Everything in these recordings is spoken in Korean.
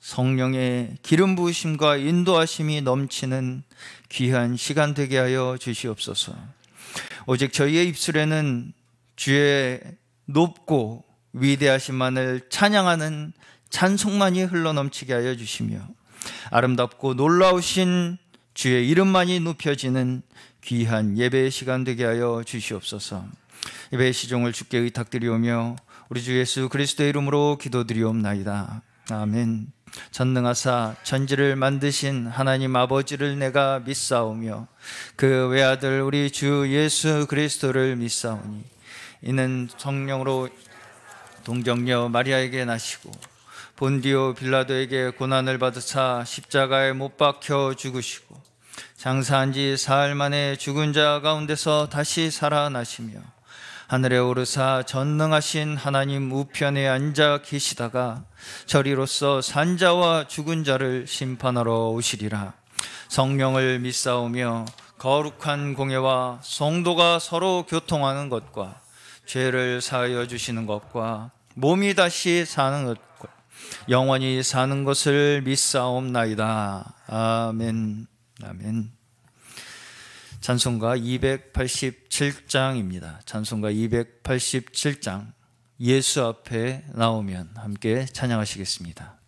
성령의 기름 부으심과 인도하심이 넘치는 귀한 시간 되게 하여 주시옵소서. 오직 저희의 입술에는 주의 높고 위대하심만을 찬양하는 찬송만이 흘러넘치게 하여 주시며, 아름답고 놀라우신 주의 이름만이 높여지는 귀한 예배의 시간 되게 하여 주시옵소서. 예배의 시종을 주께 의탁드리오며 우리 주 예수 그리스도의 이름으로 기도드리옵나이다. 아멘. 전능하사 천지를 만드신 하나님 아버지를 내가 믿사오며 그 외아들 우리 주 예수 그리스도를 믿사오니 이는 성령으로 동정녀 마리아에게 나시고 본디오 빌라도에게 고난을 받으사 십자가에 못 박혀 죽으시고 장사한 지 사흘 만에 죽은 자 가운데서 다시 살아나시며 하늘에 오르사 전능하신 하나님 우편에 앉아 계시다가 저리로서 산자와 죽은 자를 심판하러 오시리라. 성령을 믿사오며 거룩한 공예와 성도가 서로 교통하는 것과 죄를 사하여 주시는 것과 몸이 다시 사는 것과 영원히 사는 것을 믿사옵나이다. 아멘. 아멘. 찬송가 287장입니다. 찬송가 287장 예수 앞에 나오면 함께 찬양하시겠습니다.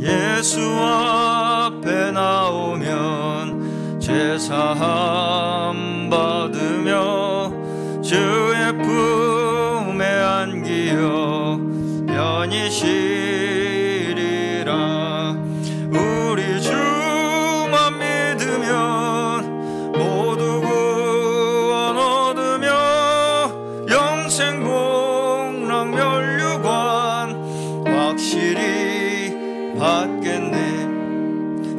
예수 앞에 나오면 제사함 받으며 주의 품에 안기어 편히 쉬리라. 우리 주만 믿으면 모두 구원 얻으며 영생 복락 멸류관 확실히 받겠네.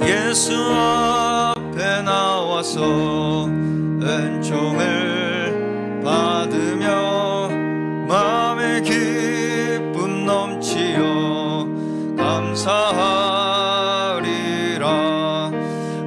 예수 앞에 나와서 은총을 받으며 마음의 기쁨 넘치어 감사하리라.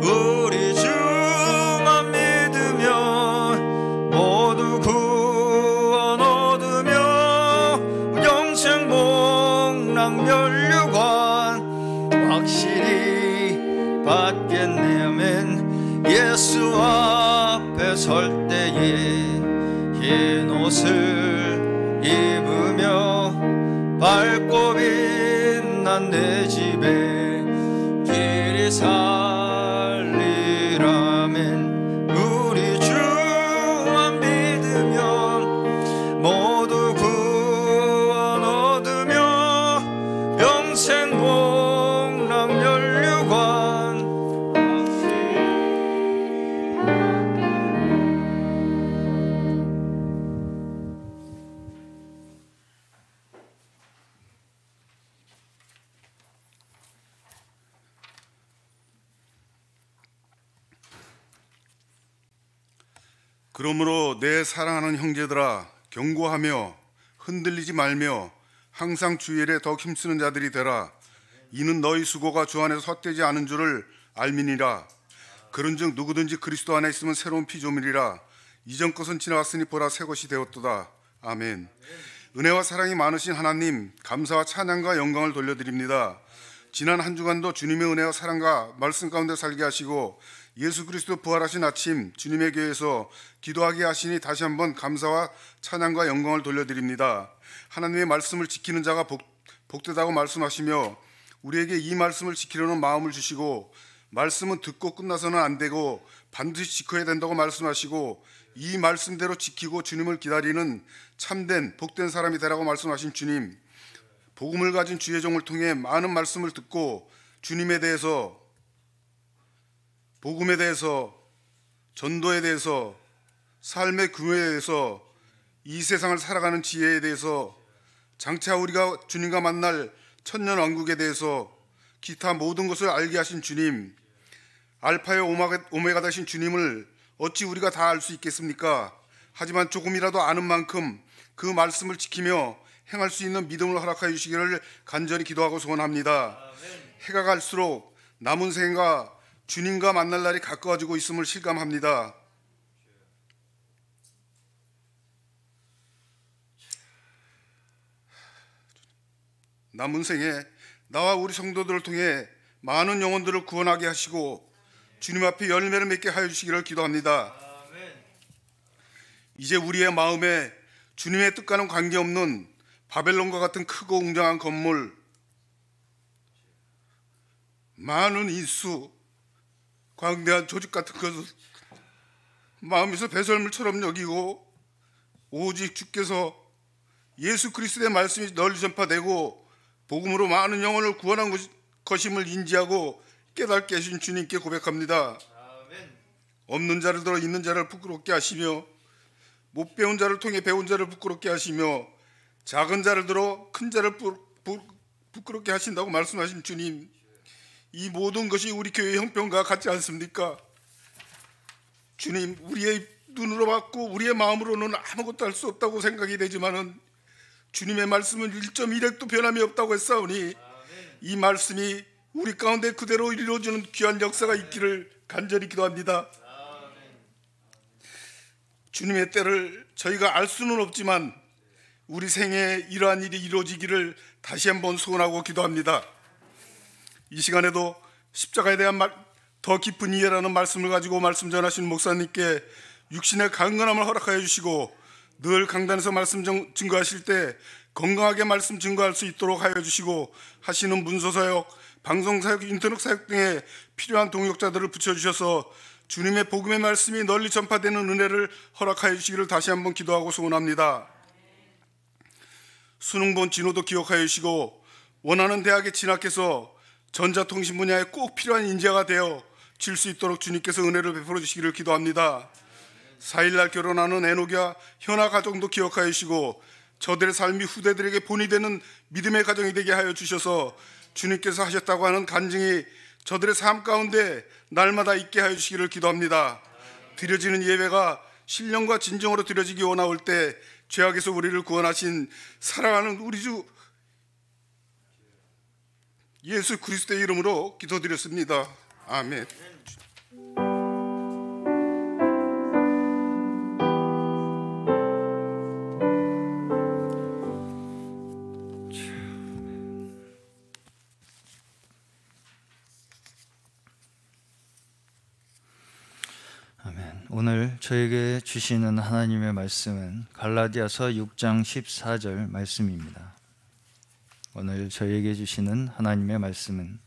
우리 주만 믿으면 모두 구원 얻으며 영생 복락 멸류관 확실히 받겠네. 아멘. 예수 앞에 설 때에 흰 옷을 입으며 밝고 빛난 내 집에 길이 살리라면 우리 주만 믿으면 모두 구원 얻으며 영생 복락 멸류관. 그러므로 내 사랑하는 형제들아, 경고하며 흔들리지 말며 항상 주 일에 더 힘쓰는 자들이 되라. 이는 너희 수고가 주 안에서 헛되지 않은 줄을 알미니라. 그런즉 누구든지 그리스도 안에 있으면 새로운 피조물이라. 이전 것은 지나갔으니 보라 새 것이 되었도다. 아멘. 은혜와 사랑이 많으신 하나님, 감사와 찬양과 영광을 돌려드립니다. 지난 한 주간도 주님의 은혜와 사랑과 말씀 가운데 살게 하시고 예수 그리스도 부활하신 아침 주님의 교회에서 기도하게 하시니 다시 한번 감사와 찬양과 영광을 돌려드립니다. 하나님의 말씀을 지키는 자가 복되다고 말씀하시며 우리에게 이 말씀을 지키려는 마음을 주시고, 말씀은 듣고 끝나서는 안 되고 반드시 지켜야 된다고 말씀하시고, 이 말씀대로 지키고 주님을 기다리는 참된 복된 사람이 되라고 말씀하신 주님, 복음을 가진 주의 종을 통해 많은 말씀을 듣고 주님에 대해서, 복음에 대해서, 전도에 대해서, 삶의 규모에 대해서, 이 세상을 살아가는 지혜에 대해서, 장차 우리가 주님과 만날 천년 왕국에 대해서 기타 모든 것을 알게 하신 주님, 알파의 오메가 되신 주님을 어찌 우리가 다 알 수 있겠습니까? 하지만 조금이라도 아는 만큼 그 말씀을 지키며 행할 수 있는 믿음을 허락하여 주시기를 간절히 기도하고 소원합니다. 해가 갈수록 남은 생과 주님과 만날 날이 가까워지고 있음을 실감합니다. 남은 생에 나와 우리 성도들을 통해 많은 영혼들을 구원하게 하시고 주님 앞에 열매를 맺게 하여 주시기를 기도합니다. 이제 우리의 마음에 주님의 뜻과는 관계없는 바벨론과 같은 크고 웅장한 건물, 많은 인수, 광대한 조직 같은 것을 마음에서 배설물처럼 여기고 오직 주께서 예수 그리스도의 말씀이 널리 전파되고 복음으로 많은 영혼을 구원한 것임을 인지하고 깨닫게 하신 주님께 고백합니다. 없는 자를 들어 있는 자를 부끄럽게 하시며 못 배운 자를 통해 배운 자를 부끄럽게 하시며 작은 자를 들어 큰 자를 부끄럽게 하신다고 말씀하신 주님, 이 모든 것이 우리 교회의 형편과 같지 않습니까? 주님, 우리의 눈으로 봤고 우리의 마음으로는 아무것도 할 수 없다고 생각이 되지만은 주님의 말씀은 1.1핵도 변함이 없다고 했사오니 이 말씀이 우리 가운데 그대로 이루어지는 귀한 역사가 있기를 간절히 기도합니다. 주님의 때를 저희가 알 수는 없지만 우리 생에 이러한 일이 이루어지기를 다시 한번 소원하고 기도합니다. 이 시간에도 십자가에 대한 더 깊은 이해라는 말씀을 가지고 말씀 전하신 목사님께 육신의 강건함을 허락하여 주시고 늘 강단에서 말씀 증거하실 때 건강하게 말씀 증거할 수 있도록 하여 주시고 하시는 문서사역, 방송사역, 인터넷 사역 등에 필요한 동역자들을 붙여주셔서 주님의 복음의 말씀이 널리 전파되는 은혜를 허락하여 주시기를 다시 한번 기도하고 소원합니다. 수능본 진호도 기억하여 주시고 원하는 대학에 진학해서 전자통신 분야에 꼭 필요한 인재가 되어 질 수 있도록 주님께서 은혜를 베풀어 주시기를 기도합니다. 4일날 결혼하는 에녹이와 현아 가정도 기억하여 주시고 저들의 삶이 후대들에게 본이 되는 믿음의 가정이 되게 하여 주셔서 주님께서 하셨다고 하는 간증이 저들의 삶 가운데 날마다 있게 하여 주시기를 기도합니다. 드려지는 예배가 신령과 진정으로 드려지기 원하올 때 죄악에서 우리를 구원하신 사랑하는 우리 주 예수 그리스도의 이름으로 기도드렸습니다. 아멘. 오늘 저에게 주시는 하나님의 말씀은 갈라디아서 6장 14절 말씀입니다. 오늘 저에게 주시는 하나님의 말씀은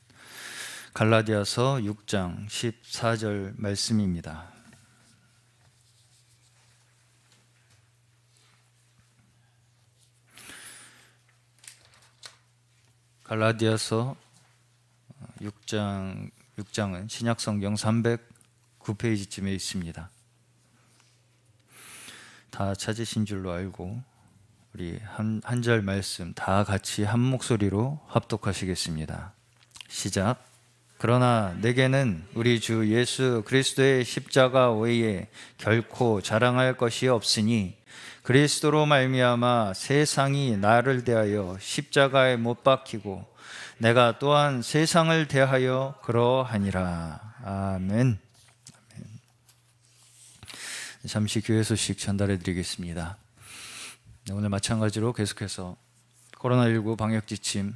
갈라디아서 6장 14절 말씀입니다. 갈라디아서 6장은 신약성경 309페이지쯤에 있습니다. 다 찾으신 줄로 알고 우리 한 절 말씀 다 같이 한 목소리로 합독하시겠습니다. 시작. 그러나 내게는 우리 주 예수 그리스도의 십자가 외에 결코 자랑할 것이 없으니 그리스도로 말미암아 세상이 나를 대하여 십자가에 못 박히고 내가 또한 세상을 대하여 그러하니라. 아멘. 잠시 교회 소식 전달해 드리겠습니다. 오늘 마찬가지로 계속해서 코로나19 방역 지침,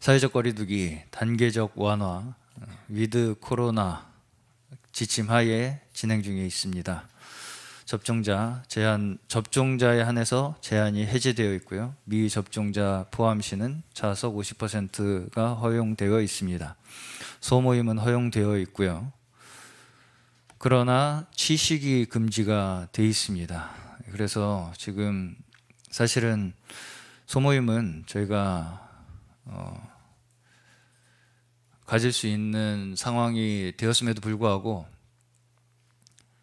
사회적 거리두기, 단계적 완화, 위드 코로나 지침 하에 진행 중에 있습니다. 접종자에 한해서 제한이 해제되어 있고요. 미접종자 포함시는 좌석 50%가 허용되어 있습니다. 소모임은 허용되어 있고요. 그러나 취식이 금지가 되어 있습니다. 그래서 지금 사실은 소모임은 저희가 가질 수 있는 상황이 되었음에도 불구하고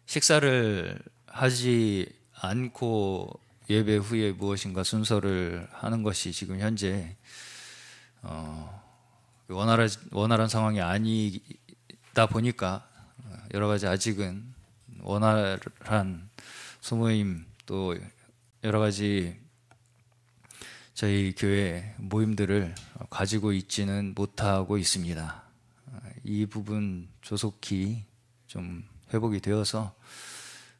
식사를 하지 않고 예배 후에 무엇인가 순서를 하는 것이 지금 현재 원활한 상황이 아니다 보니까 여러 가지 아직은 원활한 소모임 또 여러 가지 저희 교회 모임들을 가지고 있지는 못하고 있습니다. 이 부분 조속히 좀 회복이 되어서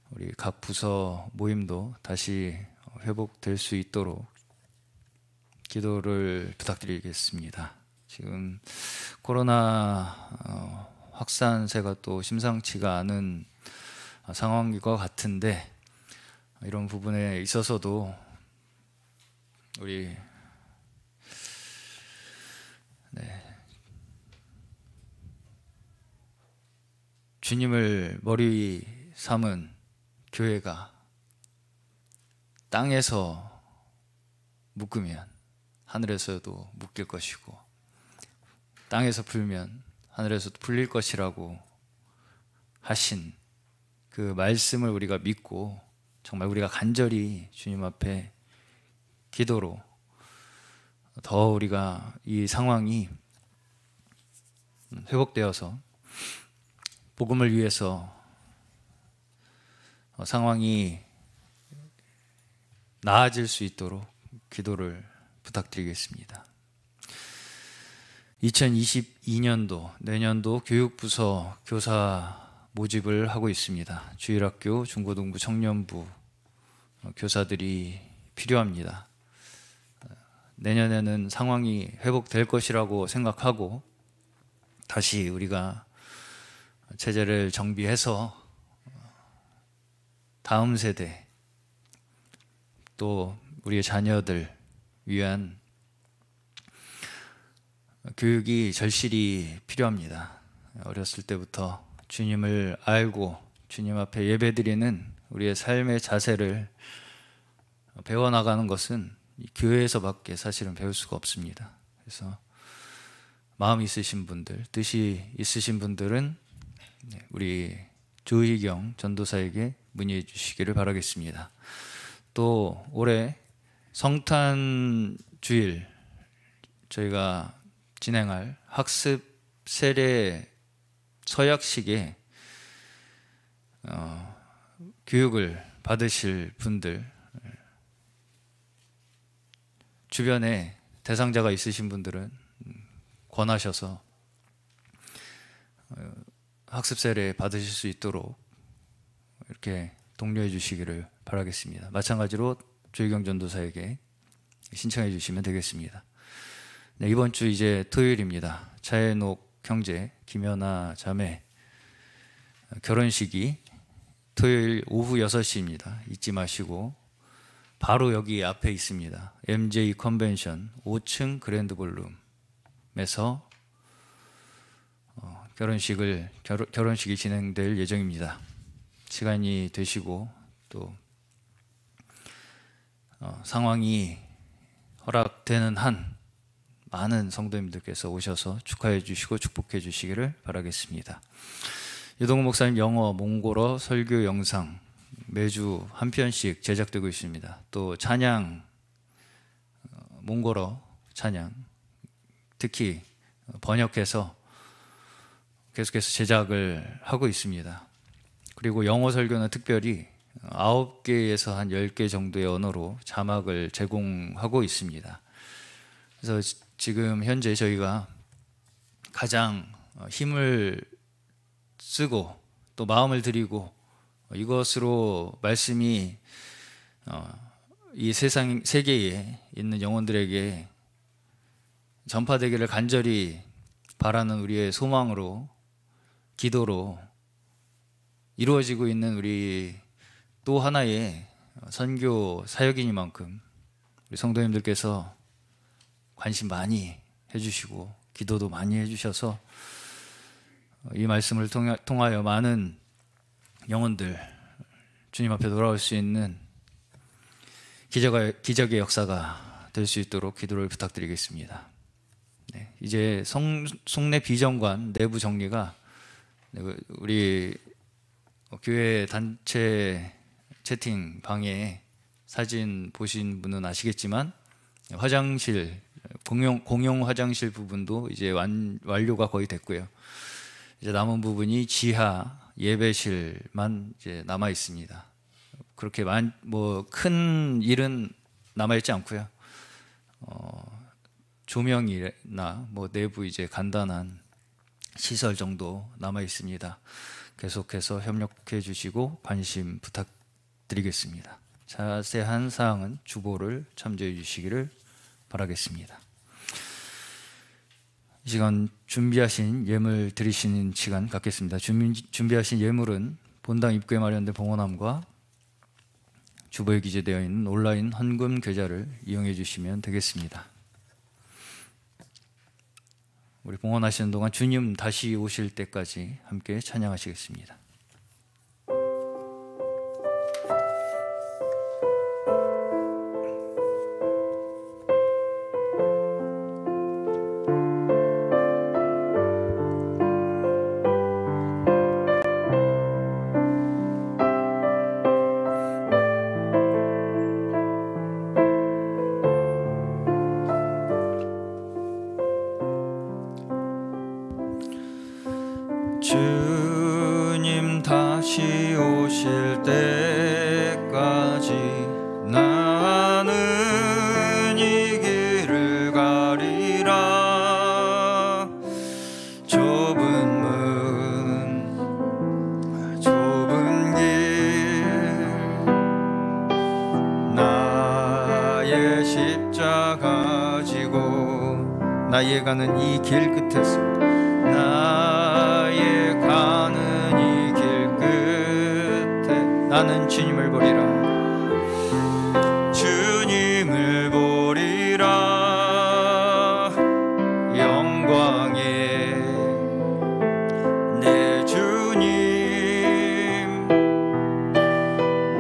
우리 각 부서 모임도 다시 회복될 수 있도록 기도를 부탁드리겠습니다. 지금 코로나 확산세가 또 심상치가 않은 상황인 것 같은데, 이런 부분에 있어서도 우리 주님을 머리 삼은 교회가 땅에서 묶으면 하늘에서도 묶일 것이고, 땅에서 풀면 하늘에서도 풀릴 것이라고 하신 그 말씀을 우리가 믿고 정말 우리가 간절히 주님 앞에 기도로 더 우리가 이 상황이 회복되어서 복음을 위해서 상황이 나아질 수 있도록 기도를 부탁드리겠습니다. 2022년도 내년도 교육부서 교사 모집을 하고 있습니다. 주일학교, 중고등부, 청년부 교사들이 필요합니다. 내년에는 상황이 회복될 것이라고 생각하고 다시 우리가 체제를 정비해서 다음 세대 또 우리의 자녀들 위한 교육이 절실히 필요합니다. 어렸을 때부터 주님을 알고 주님 앞에 예배드리는 우리의 삶의 자세를 배워나가는 것은 교회에서밖에 사실은 배울 수가 없습니다. 그래서 마음 있으신 분들, 뜻이 있으신 분들은 우리 조희경 전도사에게 문의해 주시기를 바라겠습니다. 또 올해 성탄 주일 저희가 진행할 학습 세례 서약식에 교육을 받으실 분들, 주변에 대상자가 있으신 분들은 권하셔서 학습 세례 받으실 수 있도록 이렇게 독려해 주시기를 바라겠습니다. 마찬가지로 조희경 전도사에게 신청해 주시면 되겠습니다. 네, 이번 주 이제 토요일입니다. 차혜녹 형제, 김연아 자매 결혼식이 토요일 오후 6시입니다. 잊지 마시고 바로 여기 앞에 있습니다. MJ 컨벤션 5층 그랜드 볼룸에서 결혼식이 진행될 예정입니다. 시간이 되시고 또 상황이 허락되는 한 많은 성도님들께서 오셔서 축하해 주시고 축복해 주시기를 바라겠습니다. 유동훈 목사님 영어, 몽골어 설교 영상 매주 한 편씩 제작되고 있습니다. 또 찬양, 몽골어 찬양 특히 번역해서 계속해서 제작을 하고 있습니다. 그리고 영어 설교는 특별히 9개에서 한 10개 정도의 언어로 자막을 제공하고 있습니다. 그래서 지금 현재 저희가 가장 힘을 쓰고 또 마음을 들이고 이것으로 말씀이 이 세계에 있는 영혼들에게 전파되기를 간절히 바라는 우리의 소망으로 기도로 이루어지고 있는 우리 또 하나의 선교 사역이니만큼 우리 성도님들께서 관심 많이 해주시고 기도도 많이 해주셔서 이 말씀을 통하여 많은 영혼들 주님 앞에 돌아올 수 있는 기적의 역사가 될 수 있도록 기도를 부탁드리겠습니다. 네, 이제 송내 비전관 내부 정리가 우리 교회 단체 채팅방에 사진 보신 분은 아시겠지만 화장실 공용 화장실 부분도 이제 완료가 거의 됐고요. 이제 남은 부분이 지하 예배실만 이제 남아 있습니다. 그렇게 큰 일은 남아 있지 않고요. 조명이나 뭐 내부 이제 간단한 시설 정도 남아 있습니다. 계속해서 협력해 주시고 관심 부탁드리겠습니다. 자세한 사항은 주보를 참조해 주시기를 바라겠습니다. 이 시간 준비하신 예물 드리시는 시간 갖겠습니다. 준비하신 예물은 본당 입구에 마련된 봉헌함과 주보에 기재되어 있는 온라인 헌금 계좌를 이용해 주시면 되겠습니다. 우리 봉헌하시는 동안 주님 다시 오실 때까지 함께 찬양하시겠습니다. 주님 다시 오실 때까지 나는 이 길을 가리라. 좁은 문 좁은 길 나의 십자가 지고 나의 가는 이 길 끝에서 나의 가는 이 길 끝에 나는 주님을 보리라. 주님을 보리라. 영광의 내 주님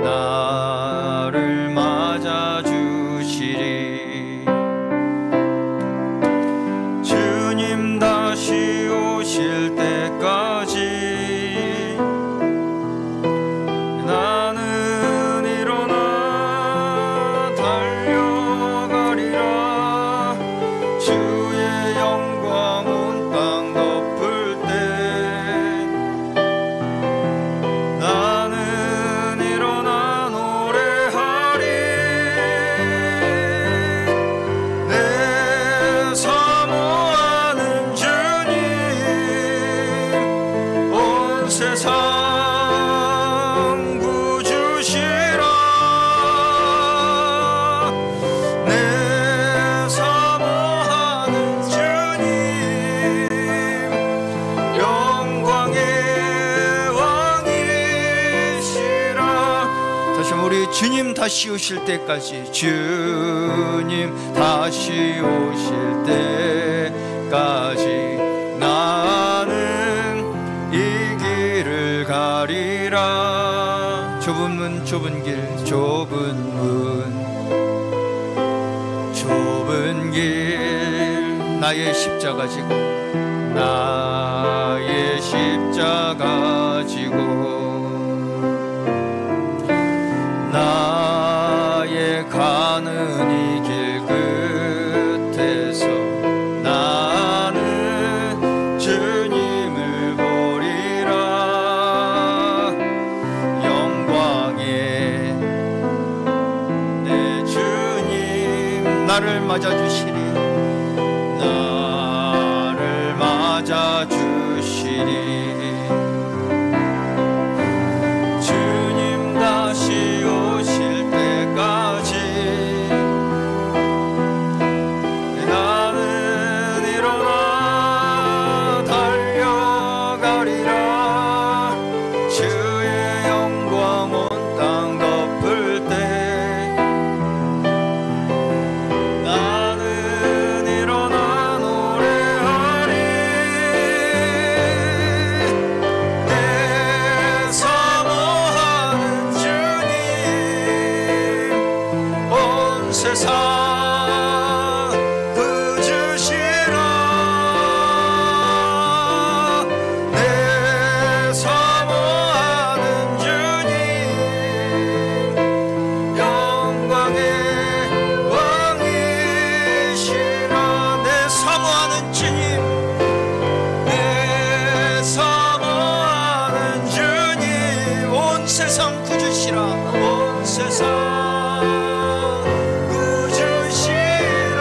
나를 맞아주시리. 주님 다시 오실 때까지 나는 일어나 달려가리라. 주의 영광 온 땅 덮을 때 나는 일어나 노래하리. 내 사모하는 주님 온 세상 구주시라. 내 사모하는 주님 영광의 왕이시라. 다시 한번 우리 주님 다시 오실 때까지 주님 다시 오실 때까지 나는 이 길을 가리라. 좁은 문 좁은 길 좁은 문 좁은 길 나의 십자가 지고 나의 십자가 지고 나의 가는 이 길 끝에서 나는 주님을 보리라. 영광의 내 주님 나를 맞아주시리. 나를 맞아주시리. 주님 다시 오실 때까지 나는 일어나 달려가리라. 주의 영광 온 땅 덮을 때 나는 일어나 노래하리. 내 사모하는 주님 온 세상 구주시라. 내 사모하는 주님 영광의 왕이시라. 내 사모하는 주님 내 사모하는 주님 온 세상 구주시라. 온 세상 구주시라.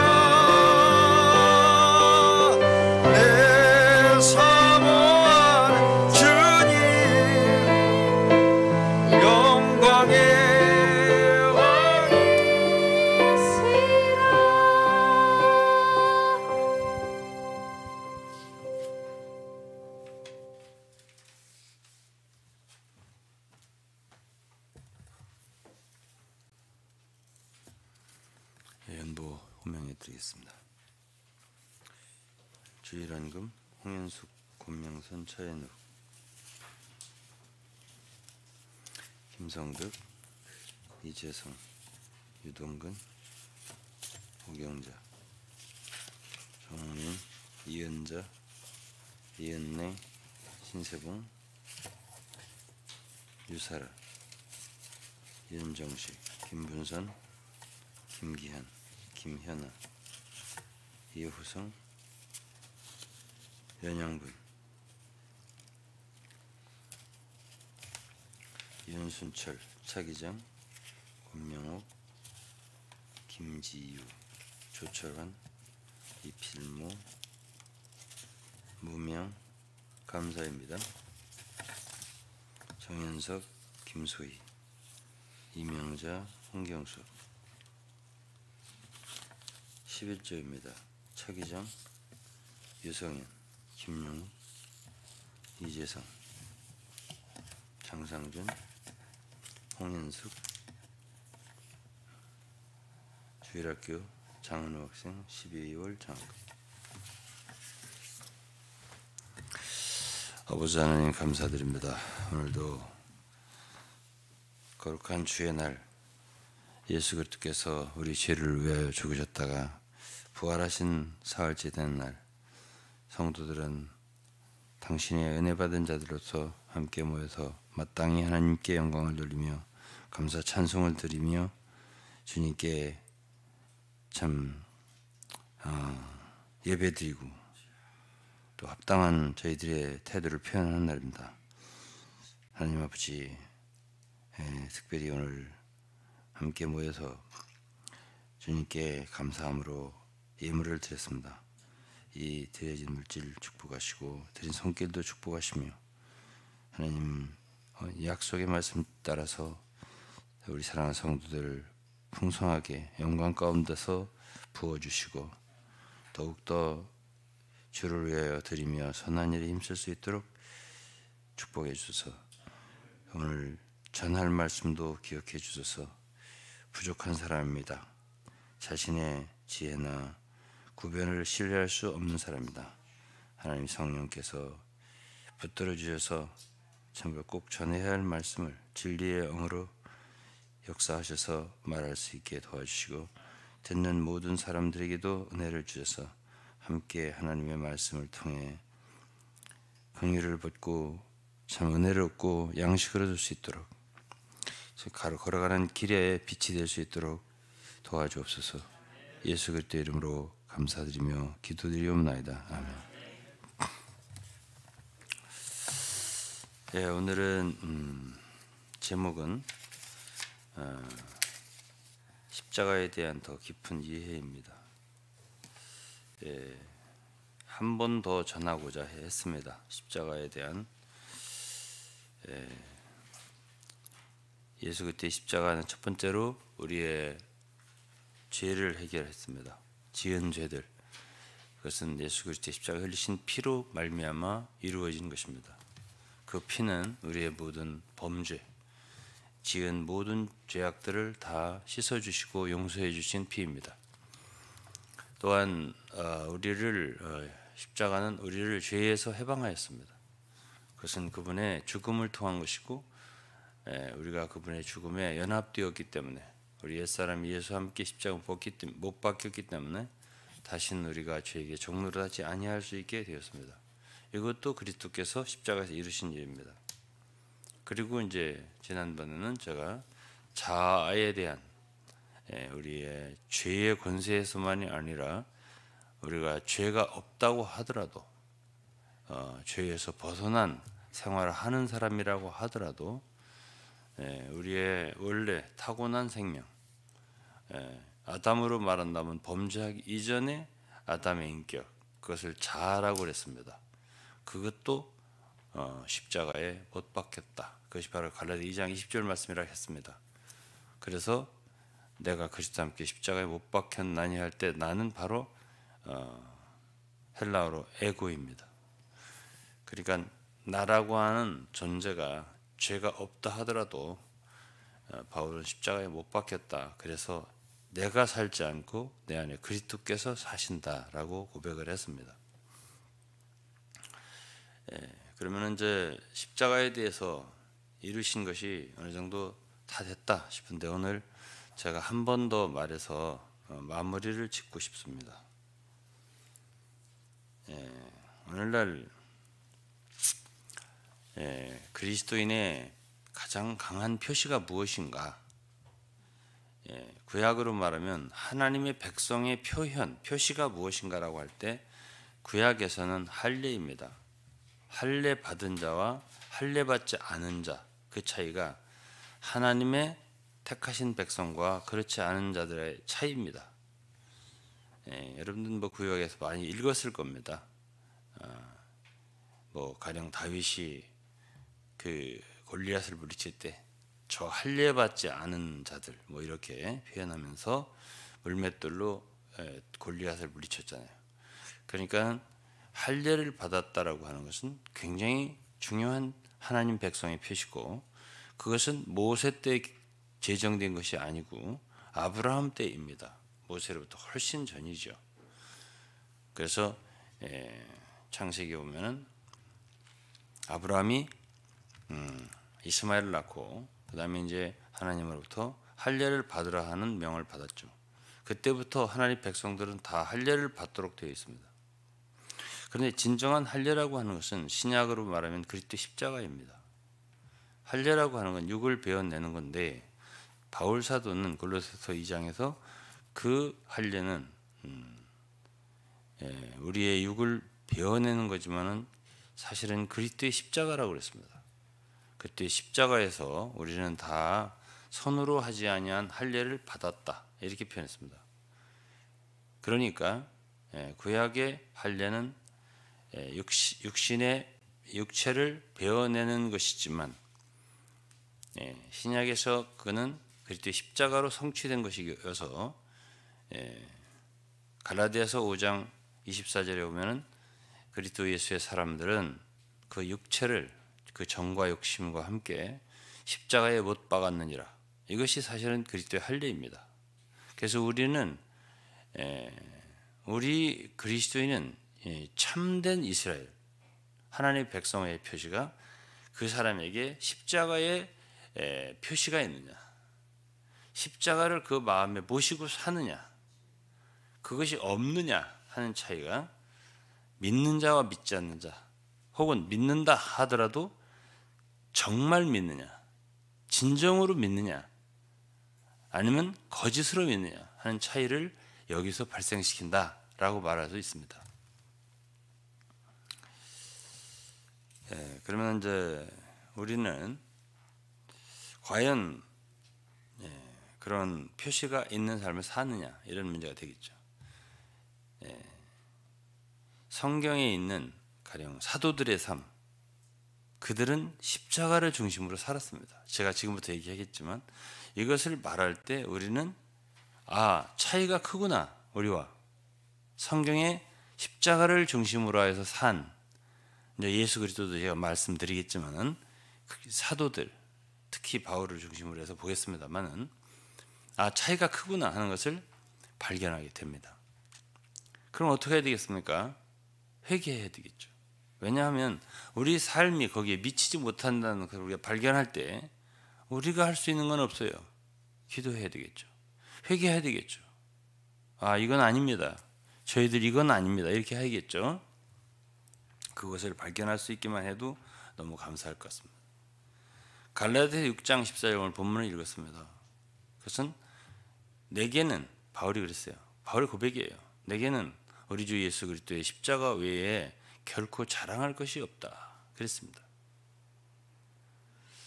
호명해 드리겠습니다. 주일원금 홍현숙, 권명선, 차현욱, 김성득, 이재성, 유동근, 오경자, 정민, 이은자, 이은내, 신세봉, 유사라, 윤정식, 김분선, 김기한, 김현아, 이호성, 연영분, 윤순철, 차기장, 권명옥, 김지유, 조철환, 이필모, 무명, 감사입니다. 정현석, 김소희, 이명자, 홍경수. 11조입니다. 차기장, 유성현, 김용우, 이재성, 장상준, 홍현숙. 주일학교 장은호 학생 12월 장학금. 아버지 하나님 감사드립니다. 오늘도 거룩한 주의 날, 예수 그리스도께서 우리 죄를 위하여 죽으셨다가 부활하신 사흘째 되는 날, 성도들은 당신의 은혜 받은 자들로서 함께 모여서 마땅히 하나님께 영광을 돌리며 감사 찬송을 드리며 주님께 참 예배드리고 또 합당한 저희들의 태도를 표현하는 날입니다. 하나님 아버지, 특별히 오늘 함께 모여서 주님께 감사함으로 예물을 드렸습니다. 이 드려진 물질 축복하시고 드린 손길도 축복하시며 하나님 약속의 말씀 따라서 우리 사랑하는 성도들 풍성하게 영광 가운데서 부어주시고 더욱더 주를 위하여 드리며 선한 일에 힘쓸 수 있도록 축복해 주소서. 오늘 전할 말씀도 기억해 주소서. 부족한 사람입니다. 자신의 지혜나 구변을 신뢰할 수 없는 사람입니다. 하나님 성령께서 붙들어 주셔서 참으로 꼭 전해야 할 말씀을 진리의 영으로 역사하셔서 말할 수 있게 도와주시고 듣는 모든 사람들에게도 은혜를 주셔서 함께 하나님의 말씀을 통해 긍휼을 받고 참 은혜를 얻고 양식을 얻을 수 있도록 걸어가는 길에 빛이 될 수 있도록 도와주옵소서. 예수 그리스도의 이름으로 감사드리며 기도드리옵나이다. 아멘. 예, 오늘은 제목은 십자가에 대한 더 깊은 이해입니다. 예, 한 번 더 전하고자 했습니다. 십자가에 대한 예수 그리스도의 십자가는 첫 번째로 우리의 죄를 해결했습니다. 지은 죄들, 그것은 예수 그리스도의 십자가 흘리신 피로 말미암아 이루어진 것입니다. 그 피는 우리의 모든 범죄, 지은 모든 죄악들을 다 씻어주시고 용서해 주신 피입니다. 또한 십자가는 우리를 죄에서 해방하였습니다. 그것은 그분의 죽음을 통한 것이고 우리가 그분의 죽음에 연합되었기 때문에 우리 옛사람 예수와 함께 십자가 못 박혔기 때문에 다시는 우리가 죄에게 종노를 하지 아니할 수 있게 되었습니다. 이것도 그리스도께서 십자가에서 이루신 일입니다. 그리고 이제 지난번에는 제가 자아에 대한 우리의 죄의 권세에서만이 아니라 우리가 죄가 없다고 하더라도 죄에서 벗어난 생활을 하는 사람이라고 하더라도 우리의 원래 타고난 생명, 아담으로 말한다면 범죄하기 이전에 아담의 인격, 그것을 자아라고 그랬습니다. 그것도 십자가에 못 박혔다. 그것이 바로 갈라디아 2장 20절 말씀이라고 했습니다. 그래서 내가 그리스도와 함께 십자가에 못 박혔나니 할 때 나는 바로 헬라어로 에고입니다. 그러니까 나라고 하는 존재가 죄가 없다 하더라도 바울은 십자가에 못 박혔다. 그래서 내가 살지 않고 내 안에 그리스도께서 사신다라고 고백을 했습니다. 그러면 이제 십자가에 대해서 이루신 것이 어느 정도 다 됐다 싶은데 오늘 제가 한 번 더 말해서 마무리를 짓고 싶습니다. 오늘날 그리스도인의 가장 강한 표시가 무엇인가? 구약으로 말하면 하나님의 백성의 표시가 무엇인가라고 할 때 구약에서는 할례입니다. 할례 받은 자와 할례 받지 않은 자, 그 차이가 하나님의 택하신 백성과 그렇지 않은 자들의 차이입니다. 여러분들 뭐 구약에서 많이 읽었을 겁니다. 뭐 가령 다윗이 그 골리앗을 물리칠 때 저 할례 받지 않은 자들 뭐 이렇게 표현하면서 물맷돌로 골리앗을 물리쳤잖아요. 그러니까 할례를 받았다라고 하는 것은 굉장히 중요한 하나님 백성의 표시고 그것은 모세 때 제정된 것이 아니고 아브라함 때입니다. 모세로부터 훨씬 전이죠. 그래서 창세기에 보면은 아브라함이 이스마엘을 낳고 그 다음에 이제 하나님으로부터 할례를 받으라 하는 명을 받았죠. 그때부터 하나님 백성들은 다 할례를 받도록 되어 있습니다. 그런데 진정한 할례라고 하는 것은 신약으로 말하면 그리스도 십자가입니다. 할례라고 하는 건 육을 베어내는 건데 바울 사도는 골로새서 2장에서 그 할례는 우리의 육을 베어내는 거지만은 사실은 그리스도의 십자가라고 그랬습니다. 그때 십자가에서 우리는 다 손으로 하지 아니한 할례를 받았다 이렇게 표현했습니다. 그러니까 구약의 할례는 육신의 육체를 베어내는 것이지만 신약에서 그는 그리스도의 십자가로 성취된 것이어서 갈라디아서 5장 24절에 보면은 그리스도 예수의 사람들은 그 육체를 그 정과 욕심과 함께 십자가에 못 박았느니라. 이것이 사실은 그리스도의 할례입니다. 그래서 우리 그리스도인은 참된 이스라엘 하나님의 백성의 표시가 그 사람에게 십자가의 표시가 있느냐, 십자가를 그 마음에 모시고 사느냐, 그것이 없느냐 하는 차이가 믿는 자와 믿지 않는 자, 혹은 믿는다 하더라도 정말 믿느냐, 진정으로 믿느냐, 아니면 거짓으로 믿느냐 하는 차이를 여기서 발생시킨다라고 말할 수 있습니다. 그러면 이제 우리는 과연 그런 표시가 있는 삶을 사느냐 이런 문제가 되겠죠. 성경에 있는 가령 사도들의 삶, 그들은 십자가를 중심으로 살았습니다. 제가 지금부터 얘기하겠지만 이것을 말할 때 우리는 차이가 크구나. 우리와 성경의 십자가를 중심으로 해서 산 이제 예수 그리스도도 제가 말씀드리겠지만은 사도들 특히 바울을 중심으로 해서 보겠습니다만은 차이가 크구나 하는 것을 발견하게 됩니다. 그럼 어떻게 해야 되겠습니까? 회개해야 되겠죠. 왜냐하면 우리 삶이 거기에 미치지 못한다는 것을 우리가 발견할 때 우리가 할 수 있는 건 없어요. 기도해야 되겠죠. 회개해야 되겠죠. 이건 아닙니다. 저희들 이건 아닙니다. 이렇게 해야겠죠. 그것을 발견할 수 있기만 해도 너무 감사할 것 같습니다. 갈라디아서 6장 14절 오늘 본문을 읽었습니다. 그것은 내게는 바울이 그랬어요. 바울의 고백이에요. 내게는 우리 주 예수 그리스도의 십자가 외에 결코 자랑할 것이 없다. 그랬습니다.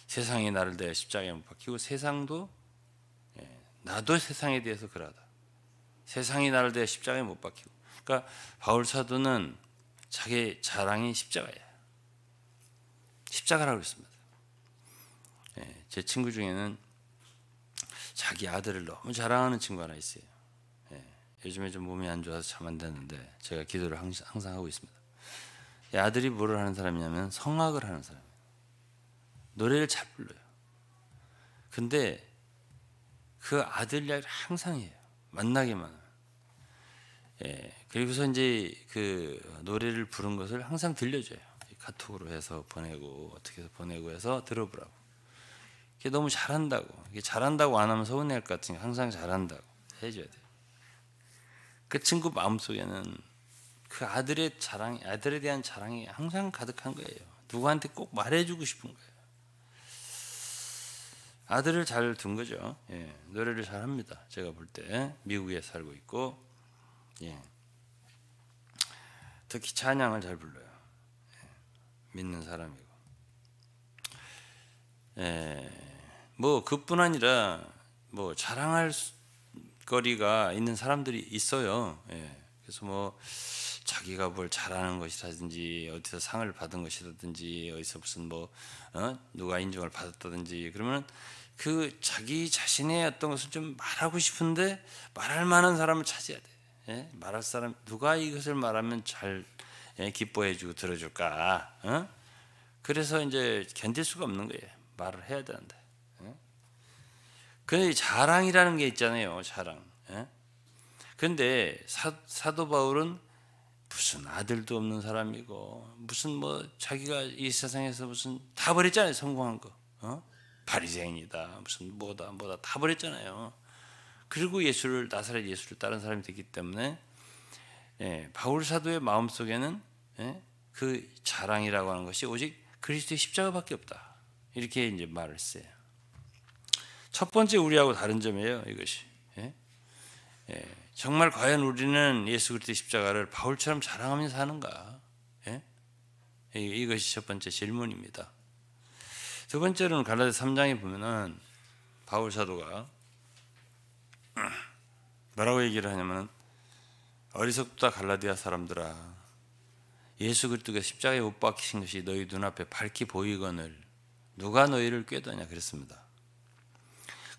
세상이 나를 대해 십자가에 못 박히고 세상도 나도 세상에 대해서 그러하다. 세상이 나를 대해 십자가에 못 박히고. 그러니까 바울 사도는 자기 자랑이 십자가예요. 십자가라고 했습니다. 제 친구 중에는 자기 아들을 너무 자랑하는 친구 하나 있어요. 요즘에 좀 몸이 안 좋아서 참 안 되는데 제가 기도를 항상 하고 있습니다. 이 아들이 뭐를 하는 사람이냐면 성악을 하는 사람이에요. 노래를 잘 불러요. 근데 그 아들 이야기를 항상 해요. 만나기만 하면. 예, 그리고서 이제 그 노래를 부른 것을 항상 들려줘요. 카톡으로 해서 보내고 어떻게 해서 보내고 해서 들어보라고. 이게 너무 잘한다고. 이게 잘한다고 안 하면 서운해할 것 같으니까 항상 잘한다고 해줘야 돼요. 그 친구 마음속에는 그 아들의 자랑, 아들에 대한 자랑이 항상 가득한 거예요. 누구한테 꼭 말해주고 싶은 거예요. 아들을 잘 둔 거죠. 예, 노래를 잘 합니다. 제가 볼 때 미국에 살고 있고, 예, 특히 찬양을 잘 불러요. 예, 믿는 사람이고, 예, 뭐 그뿐 아니라 뭐 자랑할 거리가 있는 사람들이 있어요. 예, 그래서 뭐 자기가 뭘 잘하는 것이라든지 어디서 상을 받은 것이라든지 어디서 무슨 뭐 누가 인정을 받았다든지 그러면 그 자기 자신의 어떤 것을 좀 말하고 싶은데 말할 만한 사람을 찾아야 돼. 예? 말할 사람 누가 이것을 말하면 잘 기뻐해주고 들어줄까? 그래서 이제 견딜 수가 없는 거예요. 말을 해야 되는데. 근데 자랑이라는 게 있잖아요. 자랑. 그런데 사도 바울은 무슨 아들도 없는 사람이고 무슨 뭐 자기가 이 세상에서 무슨 다 버렸잖아요. 성공한 거. 바리새인이다. 무슨 뭐다 다 버렸잖아요. 그리고 나사렛 예수를 따른 사람이 됐기 때문에 바울 사도의 마음속에는 그 자랑이라고 하는 것이 오직 그리스도의 십자가밖에 없다. 이렇게 이제 말을 했어요. 첫 번째 우리하고 다른 점이에요. 이것이. 정말 과연 우리는 예수 그리스도의 십자가를 바울처럼 자랑하며 사는가? 이것이 첫 번째 질문입니다. 두 번째로는 갈라디아 3장에 보면은 바울 사도가 뭐라고 얘기를 하냐면 어리석다 갈라디아 사람들아 예수 그리스도가 십자가에 못 박히신 것이 너희 눈앞에 밝히 보이거늘 누가 너희를 꾀더냐 그랬습니다.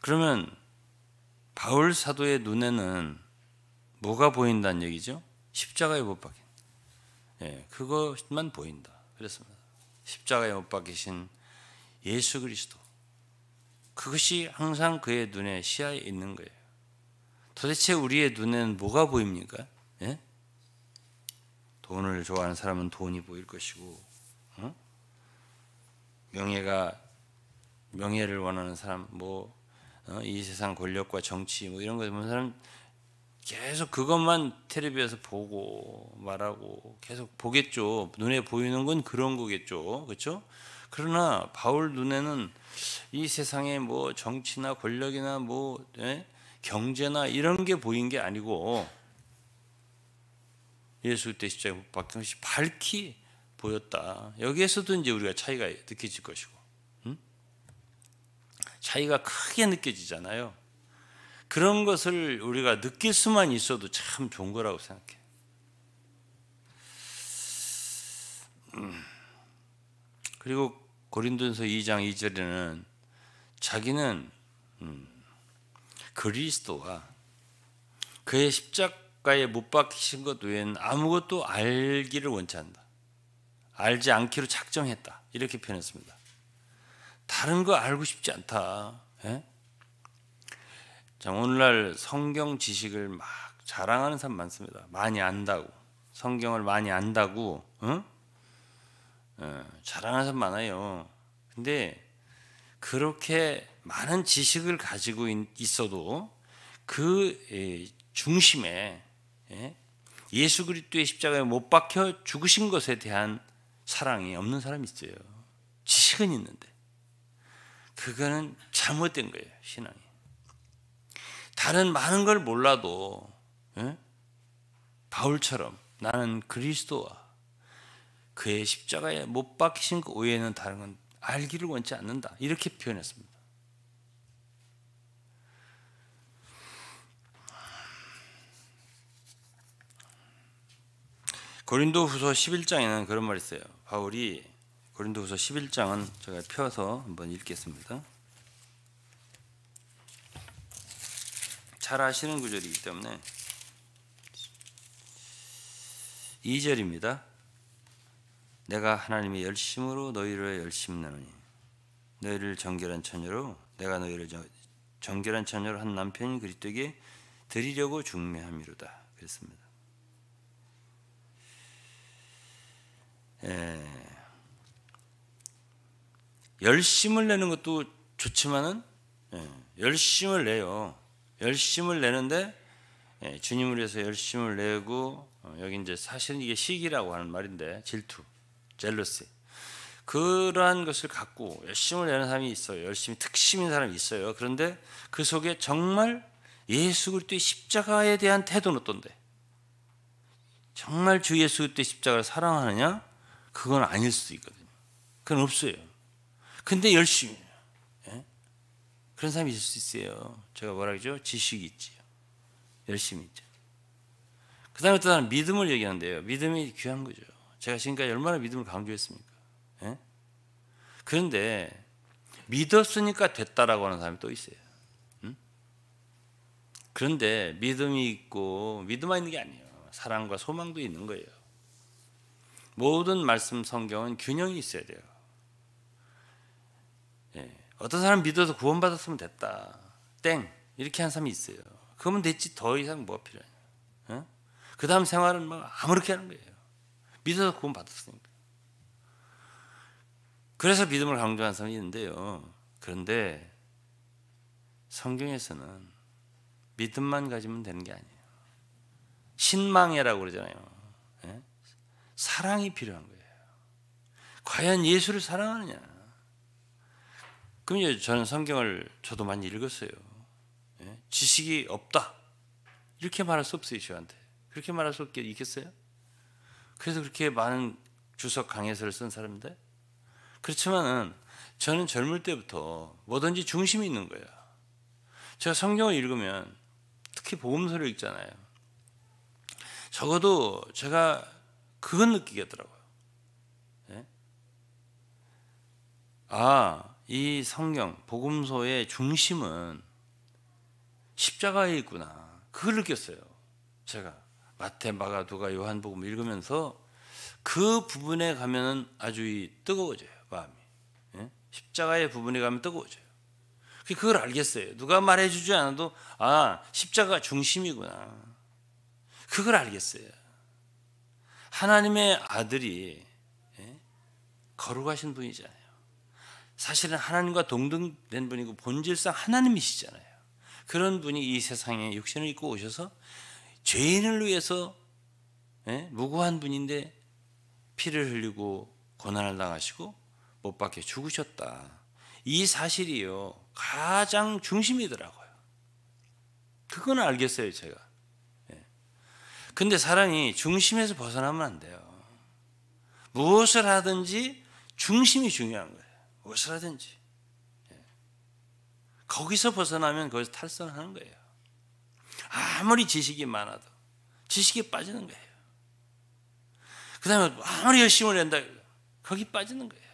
그러면 바울 사도의 눈에는 뭐가 보인다는 얘기죠? 십자가에 못 박힌. 그것만 보인다. 그랬습니다. 십자가에 못 박히신 예수 그리스도. 그것이 항상 그의 눈에 시야에 있는 거예요. 도대체 우리의 눈에는 뭐가 보입니까? 돈을 좋아하는 사람은 돈이 보일 것이고, 명예를 원하는 사람, 이 세상 권력과 정치 이런 거 보는 사람 계속 그것만 텔레비에서 보고 말하고 계속 보겠죠. 눈에 보이는 건 그런 거겠죠. 그렇죠? 그러나 바울 눈에는 이 세상의 뭐 정치나 권력이나 경제나 이런 게 보인 게 아니고 예수 그리스도의 십자가에 못 박힌 것이 밝히 보였다. 여기에서도 이제 우리가 차이가 느껴질 것이고, 차이가 크게 느껴지잖아요. 그런 것을 우리가 느낄 수만 있어도 참 좋은 거라고 생각해. 그리고 고린도전서 2장 2절에는 자기는 그리스도와 그의 십자가에 못 박히신 것 외에는 아무것도 알기를 원치 않는다. 알지 않기로 작정했다. 이렇게 표현했습니다. 다른 거 알고 싶지 않다. 자, 오늘날 성경 지식을 막 자랑하는 사람 많습니다. 많이 안다고. 성경을 많이 안다고 자랑하는 사람 많아요. 근데 그렇게 많은 지식을 가지고 있어도 그 중심에 예수 그리스도의 십자가에 못 박혀 죽으신 것에 대한 사랑이 없는 사람이 있어요. 지식은 있는데 그거는 잘못된 거예요. 신앙이. 다른 많은 걸 몰라도 바울처럼 나는 그리스도와 그의 십자가에 못 박히신 것 외에는 다른 건 알기를 원치 않는다. 이렇게 표현했습니다. 고린도후서 11장에는 그런 말이 있어요. 바울이 고린도후서 11장은 제가 펴서 한번 읽겠습니다. 잘 아시는 구절이기 때문에 2절입니다. 내가 하나님의 열심으로 너희를 열심나노니 너희를 정결한 처녀로 내가 너희를 정결한 처녀로 한 남편인 그리스도에게 드리려고 중매함이로다 그랬습니다. 열심을 내는 것도 좋지만은 열심을 내요. 열심을 내는데 주님을 위해서 열심을 내고 여기 이제 사실은 이게 시기라고 하는 말인데 질투, 젤러시 그러한 것을 갖고 열심을 내는 사람이 있어요. 열심히 특심인 사람이 있어요. 그런데 그 속에 정말 예수 그리스도의 십자가에 대한 태도는 어떤데? 정말 주 예수 그리스도의 십자가를 사랑하느냐? 그건 아닐 수도 있거든요. 그건 없어요. 근데 열심히 해요. 그런 사람이 있을 수 있어요. 제가 뭐라 그러죠? 지식이 있지요. 열심히 있죠. 그 다음에 또 하나는 믿음을 얘기하는데요. 믿음이 귀한 거죠. 제가 지금까지 얼마나 믿음을 강조했습니까? 그런데 믿었으니까 됐다라고 하는 사람이 또 있어요. 그런데 믿음이 있고 믿음만 있는 게 아니에요. 사랑과 소망도 있는 거예요. 모든 말씀 성경은 균형이 있어야 돼요. 어떤 사람 믿어서 구원받았으면 됐다. 땡 이렇게 한 사람이 있어요. 그러면 됐지 더 이상 뭐가 필요하냐. 그 다음 생활은 뭐 아무렇게 하는 거예요. 믿어서 구원받았으니까. 그래서 믿음을 강조하는 사람이 있는데요. 그런데 성경에서는 믿음만 가지면 되는 게 아니에요. 신망이라고 그러잖아요. 사랑이 필요한 거예요. 과연 예수를 사랑하느냐? 그럼 이제 저는 성경을 저도 많이 읽었어요. 지식이 없다 이렇게 말할 수 없어요. 저한테 그렇게 말할 수 없게 있겠어요? 그래서 그렇게 많은 주석 강해서를 쓴 사람인데 그렇지만은 저는 젊을 때부터 뭐든지 중심이 있는 거예요. 제가 성경을 읽으면 특히 복음서를 읽잖아요. 적어도 제가 그건 느끼겠더라고요. 이 성경 복음서의 중심은 십자가에 있구나. 그걸 느꼈어요. 제가 마태, 마가, 누가, 요한복음 읽으면서 그 부분에 가면은 아주 뜨거워져요. 마음이. 십자가의 부분에 가면 뜨거워져요. 그걸 알겠어요. 누가 말해주지 않아도 십자가가 중심이구나. 그걸 알겠어요. 하나님의 아들이 거룩하신 분이잖아요. 사실은 하나님과 동등된 분이고 본질상 하나님이시잖아요. 그런 분이 이 세상에 육신을 입고 오셔서 죄인을 위해서 무고한 분인데 피를 흘리고 고난을 당하시고 못 박혀 죽으셨다. 이 사실이요 가장 중심이더라고요. 그건 알겠어요 제가. 근데 사람이 중심에서 벗어나면 안 돼요. 무엇을 하든지 중심이 중요한 거예요. 무엇을 하든지 거기서 벗어나면 거기서 탈선하는 거예요. 아무리 지식이 많아도 지식에 빠지는 거예요. 그 다음에 아무리 열심을 낸다 거기 빠지는 거예요.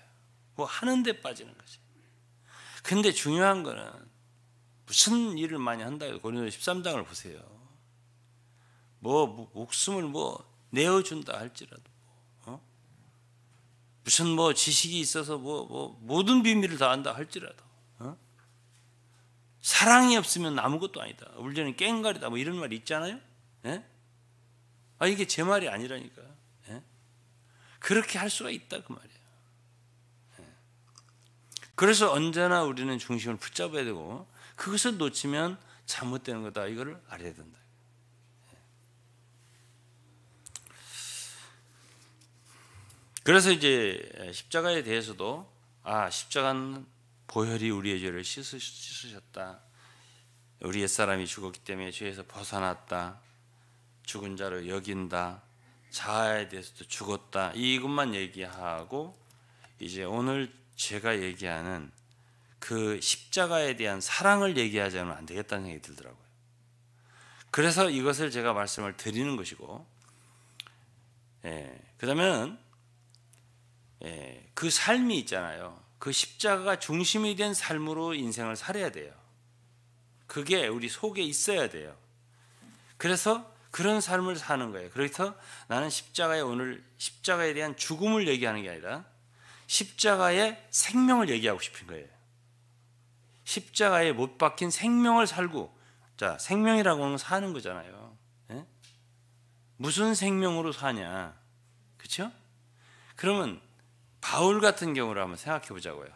뭐 하는데 빠지는 거지. 근데 중요한 거는 무슨 일을 많이 한다. 고린도서 13장을 보세요. 목숨을 내어준다 할지라도 무슨 지식이 있어서 모든 비밀을 다 안다 할지라도 사랑이 없으면 아무것도 아니다. 울려는 깽가리다. 이런 말이 있잖아요. 이게 제 말이 아니라니까. 그렇게 할 수가 있다 그 말이에요. 그래서 언제나 우리는 중심을 붙잡아야 되고 그것을 놓치면 잘못되는 거다. 이거를 알아야 된다. 그래서 이제 십자가에 대해서도 십자가는 보혈이 우리의 죄를 씻으셨다. 우리 옛사람이 죽었기 때문에 죄에서 벗어났다. 죽은 자로 여긴다. 자아에 대해서도 죽었다. 이것만 얘기하고 이제 오늘 제가 얘기하는 그 십자가에 대한 사랑을 얘기하자면 안 되겠다는 생각이 들더라고요. 그래서 이것을 제가 말씀을 드리는 것이고 그다음에는 그 삶이 있잖아요. 그 십자가가 중심이 된 삶으로 인생을 살아야 돼요. 그게 우리 속에 있어야 돼요. 그래서 그런 삶을 사는 거예요. 그래서 나는 오늘 십자가에 대한 죽음을 얘기하는 게 아니라 십자가의 생명을 얘기하고 싶은 거예요. 십자가에 못 박힌 생명을 살고 자, 생명이라고는 사는 거잖아요. 예? 무슨 생명으로 사냐? 그렇죠? 그러면 바울 같은 경우를 한번 생각해 보자고요.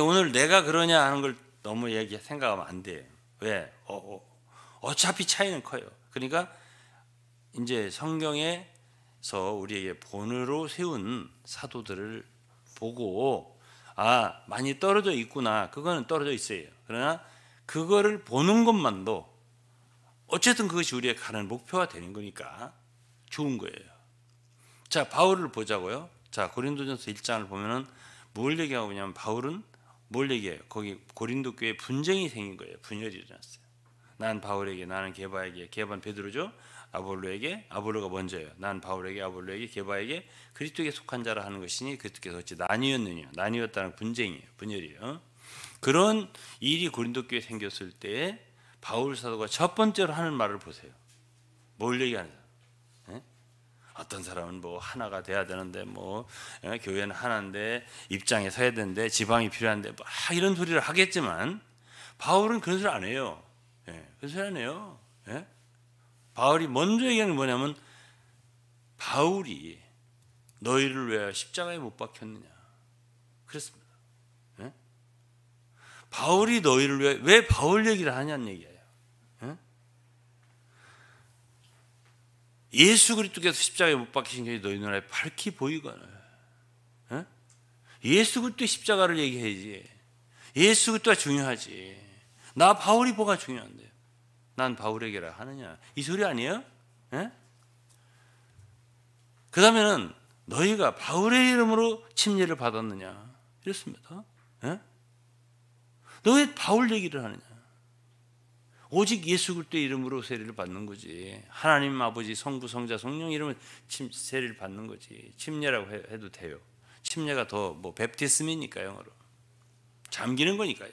오늘 내가 그러냐 하는 걸 너무 생각하면 안 돼요. 왜? 어차피 차이는 커요. 그러니까 이제 성경에서 우리에게 본으로 세운 사도들을 보고 많이 떨어져 있구나. 그거는 떨어져 있어요. 그러나 그거를 보는 것만도 어쨌든 그것이 우리의 가는 목표가 되는 거니까 좋은 거예요. 자, 바울을 보자고요. 자, 고린도전서 1장을 보면은 뭘 얘기하고 있냐면 바울은 뭘 얘기해요? 거기 고린도 교회에 분쟁이 생긴 거예요. 분열이 일어났어요. 난 바울에게, 나는 게바에게, 게바는 베드로죠. 아볼로에게, 아볼로가 먼저예요. 난 바울에게, 아볼로에게, 게바에게 그리스도에게 속한 자라 하는 것이니 그리스도께서 어찌 나뉘었느냐. 나뉘었다는 분쟁이에요. 분열이에요. 그런 일이 고린도 교회에 생겼을 때 바울 사도가 첫 번째로 하는 말을 보세요. 뭘 얘기하는가? 어떤 사람은 뭐 하나가 돼야 되는데 교회는 하나인데 입장에 서야 되는데 지방이 필요한데 이런 소리를 하겠지만 바울은 그런 소리 안 해요. 그런 소리 안 해요. 바울이 먼저 얘기하는 게 뭐냐면 바울이 너희를 왜 십자가에 못 박혔느냐 그랬습니다. 바울이 너희를 왜 바울 얘기를 하냐는 얘기예요. 예수 그리스도께서 십자가에 못 박히신 게 너희 눈에 밝히 보이거늘. 예수 그리스도의 십자가를 얘기해야지. 예수 그리스도가 중요하지. 나 바울이 뭐가 중요한데요? 난 바울에게라 하느냐. 이 소리 아니에요? 그 다음에는 너희가 바울의 이름으로 침례를 받았느냐. 이렇습니다. 너 왜 바울 얘기를 하느냐. 오직 예수 그리스도의 이름으로 세례를 받는 거지. 하나님 아버지 성부 성자 성령 이름으로 세례를 받는 거지. 침례라고 해도 돼요. 침례가 더 베프티스미니까 영어로 잠기는 거니까요.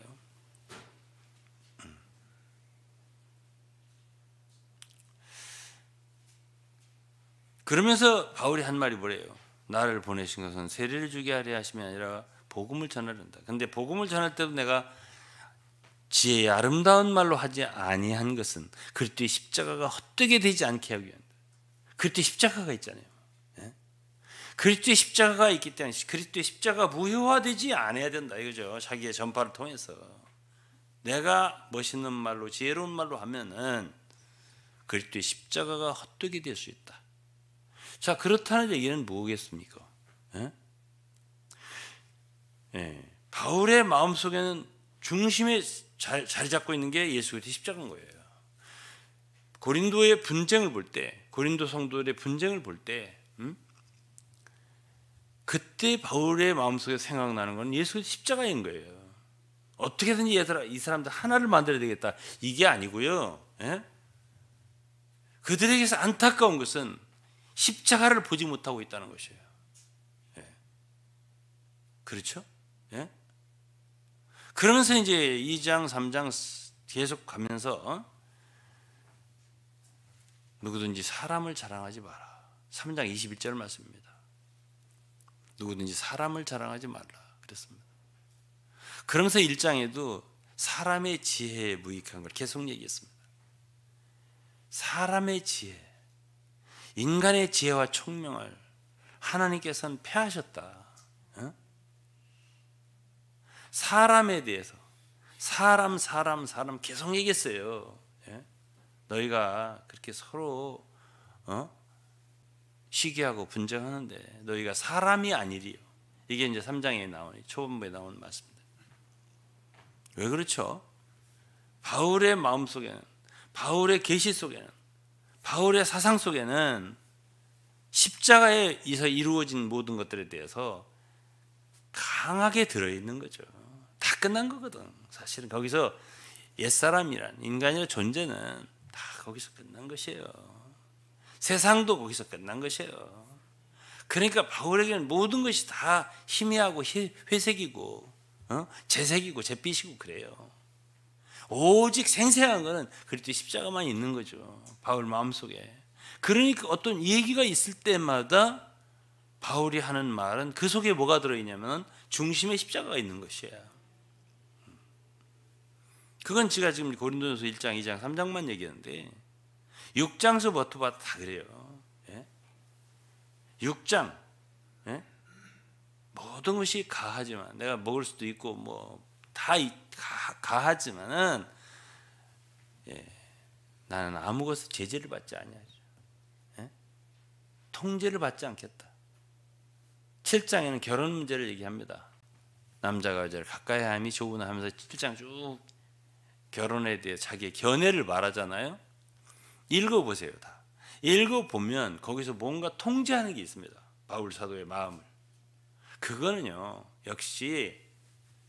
그러면서 바울이 한 말이 뭐래요? 나를 보내신 것은 세례를 주게 하려 하심이 아니라 복음을 전하려다. 근데 복음을 전할 때도 내가 지혜의 아름다운 말로 하지 아니한 것은 그리스도의 십자가가 헛되게 되지 않게 하기 위함이다. 그리스도의 십자가가 있잖아요. 그리스도의 십자가가 있기 때문에 그리스도의 십자가가 무효화되지 않아야 된다 이거죠. 자기의 전파를 통해서 내가 멋있는 말로 지혜로운 말로 하면은 그리스도의 십자가가 헛되게 될 수 있다. 자, 그렇다는 얘기는 뭐겠습니까? 바울의 마음속에는 중심에 자리 잡고 있는 게 예수 그리스도의 십자가인 거예요. 고린도의 분쟁을 볼 때, 고린도 성도들의 분쟁을 볼 때, 그때 바울의 마음속에 생각나는 건 예수 그리스도의 십자가인 거예요. 어떻게든지 이 사람들 하나를 만들어야 되겠다. 이게 아니고요. 그들에게서 안타까운 것은 십자가를 보지 못하고 있다는 것이에요. 그렇죠? 그러면서 이제 2장, 3장 계속 가면서 누구든지 사람을 자랑하지 마라. 3장 21절 말씀입니다. 누구든지 사람을 자랑하지 말라. 그랬습니다. 그러면서 1장에도 사람의 지혜에 무익한 걸 계속 얘기했습니다. 사람의 지혜, 인간의 지혜와 총명을 하나님께서는 패하셨다. 사람에 대해서 사람 계속 얘기했어요. 너희가 그렇게 서로 시기하고 분쟁하는데 너희가 사람이 아니리요. 이게 이제 3장에 나오는 초반부에 나오는 말씀입니다. 왜 그렇죠? 바울의 마음 속에는, 바울의 계시 속에는, 바울의 사상 속에는 십자가에서 이루어진 모든 것들에 대해서 강하게 들어있는 거죠. 다 끝난 거거든. 사실은 거기서 옛사람이란 인간의 존재는 다 거기서 끝난 것이에요. 세상도 거기서 끝난 것이에요. 그러니까 바울에게는 모든 것이 다 희미하고 회색이고 재색이고 잿빛이고 그래요. 오직 생생한 거는 그리스도의 십자가만 있는 거죠. 바울 마음속에. 그러니까 어떤 얘기가 있을 때마다 바울이 하는 말은 그 속에 뭐가 들어있냐면 중심에 십자가가 있는 것이에요. 그건 제가 지금 고린도전서 1장, 2장, 3장만 얘기하는데 6장서부터 봐도 다 그래요. 예? 6장 모든 것이 가하지만 내가 먹을 수도 있고 뭐 다 가하지만은 나는 아무 것을 제재를 받지 아니하죠. 통제를 받지 않겠다. 7장에는 결혼 문제를 얘기합니다. 남자가 여자를 가까이 함이 좋으나 하면서 7장 쭉 결혼에 대해 자기의 견해를 말하잖아요. 읽어보세요. 다 읽어보면 거기서 뭔가 통제하는 게 있습니다. 바울 사도의 마음을. 그거는요 역시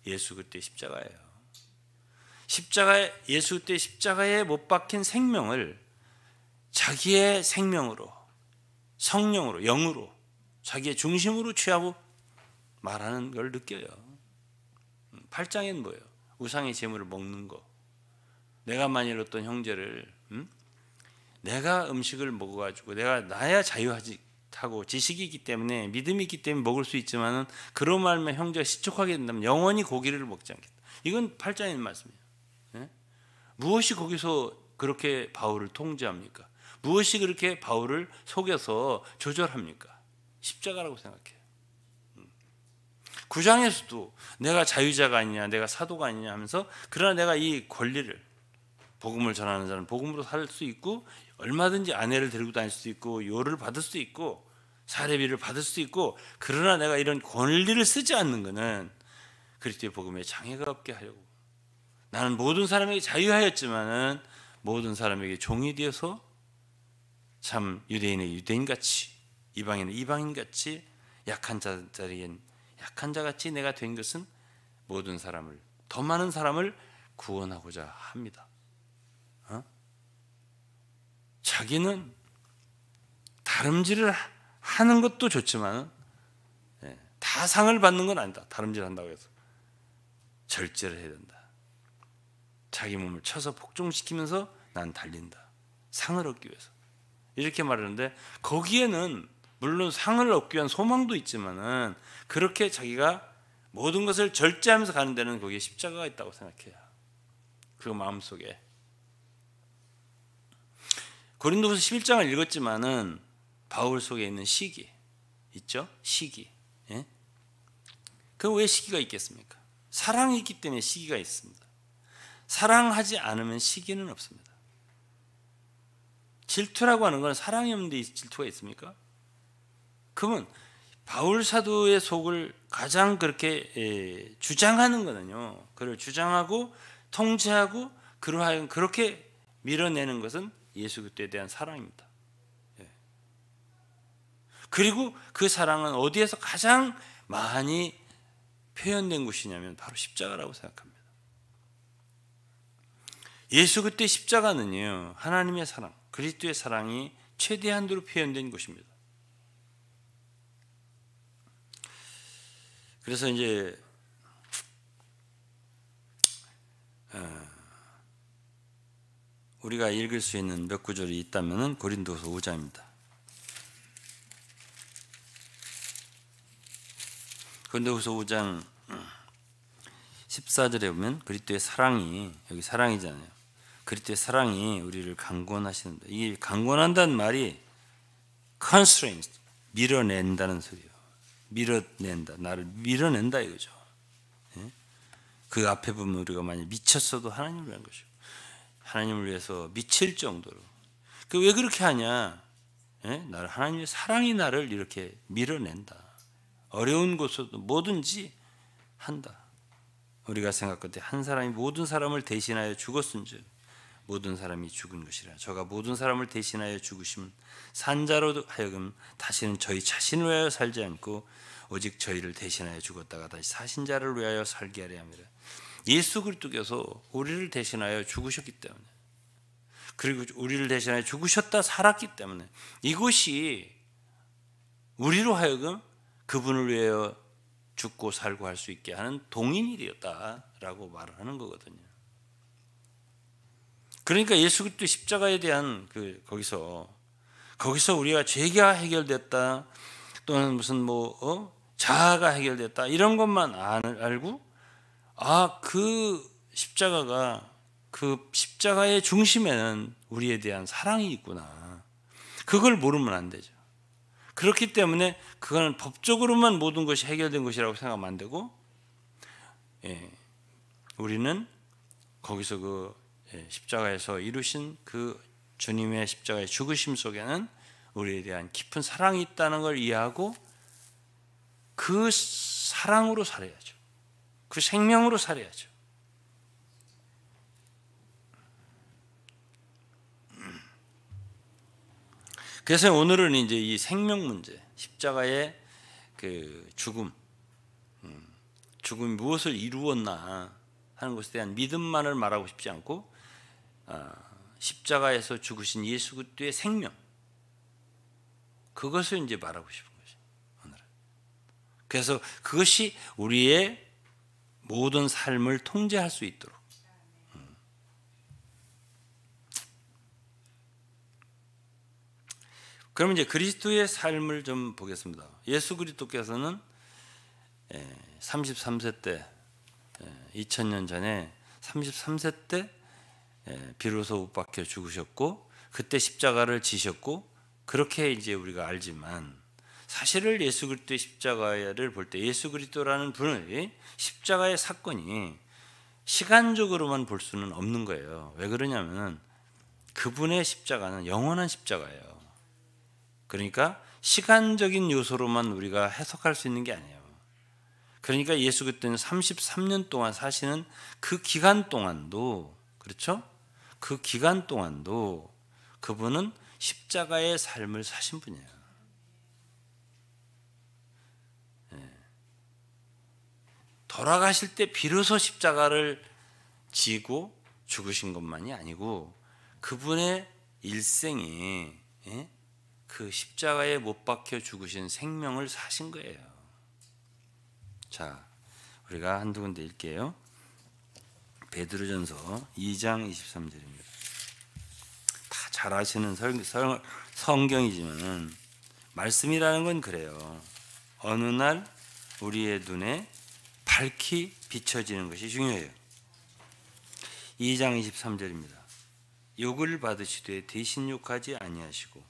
예수 그리스도의 십자가예요. 십자가에, 예수 그리스도의 십자가에 못 박힌 생명을 자기의 생명으로, 성령으로, 영으로, 자기의 중심으로 취하고 말하는 걸 느껴요. 8장엔 뭐예요? 우상의 제물을 먹는 거. 내가 만일 어떤 형제를 내가 음식을 먹어가지고 내가 나야 자유하고 지식이 있기 때문에 믿음이 있기 때문에 먹을 수 있지만은 그런 말면 형제가 시촉하게 된다면 영원히 고기를 먹지 않겠다. 이건 8장의 말씀이에요. 무엇이 거기서 그렇게 바울을 통제합니까? 무엇이 그렇게 바울을 속여서 조절합니까? 십자가라고 생각해요. 9장에서도 내가 자유자가 아니냐, 내가 사도가 아니냐 하면서 그러나 내가 이 권리를, 복음을 전하는 자는 복음으로 살 수 있고 얼마든지 아내를 데리고 다닐 수 있고 요를 받을 수 있고 사례비를 받을 수 있고, 그러나 내가 이런 권리를 쓰지 않는 것은 그리스도의 복음에 장애가 없게 하려고. 나는 모든 사람에게 자유하였지만은 모든 사람에게 종이 되어서 참 유대인의 유대인같이 이방인의 이방인같이 약한 자리엔 약한 자같이 내가 된 것은 모든 사람을, 더 많은 사람을 구원하고자 합니다. 자기는 다름질을 하는 것도 좋지만 다 상을 받는 건 아니다. 다름질한다고 해서 절제를 해야 된다. 자기 몸을 쳐서 복종시키면서 난 달린다. 상을 얻기 위해서. 이렇게 말하는데 거기에는 물론 상을 얻기 위한 소망도 있지만은 그렇게 자기가 모든 것을 절제하면서 가는 데는 거기에 십자가가 있다고 생각해요. 그 마음속에. 고린도후서 11장을 읽었지만은 바울 속에 있는 시기 있죠? 시기. 예? 그 왜 시기가 있겠습니까? 사랑이 있기 때문에 시기가 있습니다. 사랑하지 않으면 시기는 없습니다. 질투라고 하는 건 사랑이 없는데 질투가 있습니까? 그러면 바울 사도의 속을 가장 그렇게 주장하는 거는요, 그를 주장하고 통제하고 그러하여 그렇게 밀어내는 것은 예수 그리스도에 대한 사랑입니다. 그리고 그 사랑은 어디에서 가장 많이 표현된 곳이냐면 바로 십자가라고 생각합니다. 예수 그리스도의 십자가는요, 하나님의 사랑, 그리스도의 사랑이 최대한도로 표현된 곳입니다. 그래서 이제 우리가 읽을 수 있는 몇 구절이 있다면은 고린도서 5장입니다. 고린도서 5장 14절에 보면 그리스도의 사랑이, 여기 사랑이잖아요. 그리스도의 사랑이 우리를 강권하시는데, 이 강권한다는 말이 constraint, 밀어낸다는 소리예요. 밀어낸다, 나를 밀어낸다 이거죠. 그 앞에 보면 우리가 만약 미쳤어도 하나님을 위한 것이고 하나님을 위해서 미칠 정도로. 그 왜 그렇게 하냐? 나를, 하나님의 사랑이 나를 이렇게 밀어낸다. 어려운 곳에서도 뭐든지 한다. 우리가 생각할 때 한 사람이 모든 사람을 대신하여 죽었은즉 모든 사람이 죽은 것이라. 저가 모든 사람을 대신하여 죽으심은 산자로 하여금 다시는 저희 자신을 위하여 살지 않고 오직 저희를 대신하여 죽었다가 다시 사신 자를 위하여 살게 하려 함이라. 예수 그리스도께서 우리를 대신하여 죽으셨기 때문에, 그리고 우리를 대신하여 죽으셨다 살았기 때문에 이것이 우리로 하여금 그분을 위하여 죽고 살고 할 수 있게 하는 동인이 되었다라고 말을 하는 거거든요. 그러니까 예수 그리스도 십자가에 대한 거기서 우리가 죄가 해결됐다, 또는 무슨 자아가 해결됐다 이런 것만 알고, 그 십자가가 그 십자가의 중심에는 우리에 대한 사랑이 있구나. 그걸 모르면 안 되죠. 그렇기 때문에 그거는 법적으로만 모든 것이 해결된 것이라고 생각하면 안 되고, 우리는 거기서 그 십자가에서 이루신 그 주님의 십자가의 죽으심 속에는 우리에 대한 깊은 사랑이 있다는 걸 이해하고 그 사랑으로 살아야죠. 그 생명으로 살아야죠. 그래서 오늘은 이제 이 생명 문제, 십자가의 그 죽음이 무엇을 이루었나 하는 것에 대한 믿음만을 말하고 싶지 않고, 십자가에서 죽으신 예수 그리스도의 생명, 그것을 이제 말하고 싶은 거죠, 오늘은. 그래서 그것이 우리의 모든 삶을 통제할 수 있도록. 그럼 이제 그리스도의 삶을 좀 보겠습니다. 예수 그리스도께서는 33세 때, 2000년 전에 33세 때 비로소 못 박혀 죽으셨고, 그때 십자가를 지셨고, 그렇게 이제 우리가 알지만, 사실을 예수 그리스도의 십자가를 볼 때 예수 그리스도라는 분의 십자가의 사건이 시간적으로만 볼 수는 없는 거예요. 왜 그러냐면 그분의 십자가는 영원한 십자가예요. 그러니까 시간적인 요소로만 우리가 해석할 수 있는 게 아니에요. 그러니까 예수 그리스도는 33년 동안 사시는 그 기간 동안도, 그렇죠? 그 기간 동안도 그분은 십자가의 삶을 사신 분이에요. 돌아가실 때 비로소 십자가를 지고 죽으신 것만이 아니고 그분의 일생이 그 십자가에 못 박혀 죽으신 생명을 사신 거예요. 자, 우리가 한두 군데 읽게요. 베드로전서 2장 23절입니다. 다 잘 아시는 성경이지만 말씀이라는 건 그래요. 어느 날 우리의 눈에 밝히 비춰지는 것이 중요해요. 2장 23절입니다. 욕을 받으시되 대신 욕하지 아니하시고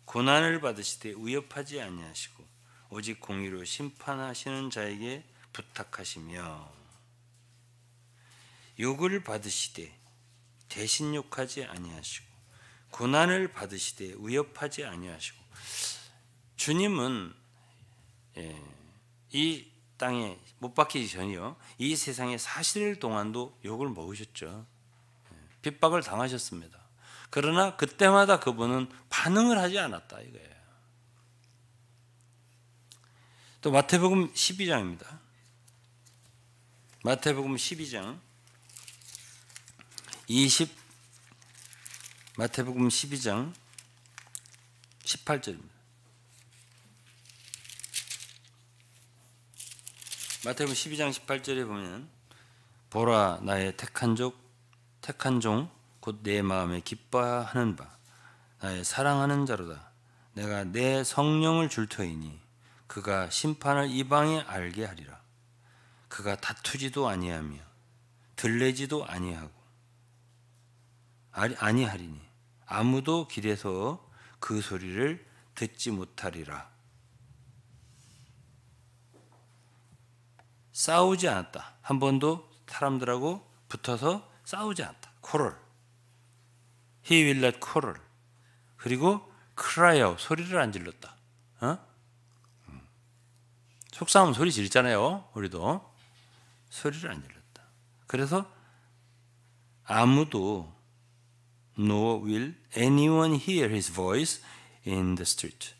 고난을 받으시되 위협하지 아니하시고 오직 공의로 심판하시는 자에게 부탁하시며, 욕을 받으시되 대신 욕하지 아니하시고 고난을 받으시되 위협하지 아니하시고, 주님은 이 땅에 못 박히기 전이요, 이 세상에 사실 동안도 욕을 먹으셨죠. 핍박을 당하셨습니다. 그러나 그때마다 그분은 반응을 하지 않았다 이거예요. 또 마태복음 12장입니다. 마태복음 12장 마태복음 12장 18절입니다. 마태복음 12장 18절에 보면, 보라 나의 택한 종 곧 내 마음에 기뻐하는 바 나의 사랑하는 자로다. 내가 내 성령을 줄 터이니 그가 심판을 이방에 알게 하리라. 그가 다투지도 아니하며 들레지도 아니하리니 아무도 길에서 그 소리를 듣지 못하리라. 싸우지 않았다. 한 번도 사람들하고 붙어서 싸우지 않았다. quarrel. He will not quarrel. 그리고 cry out. 소리를 안 질렀다. 속상하면 소리 지르잖아요. 우리도 소리를 안 질렀다. 그래서 아무도 nor will anyone hear his voice in the street.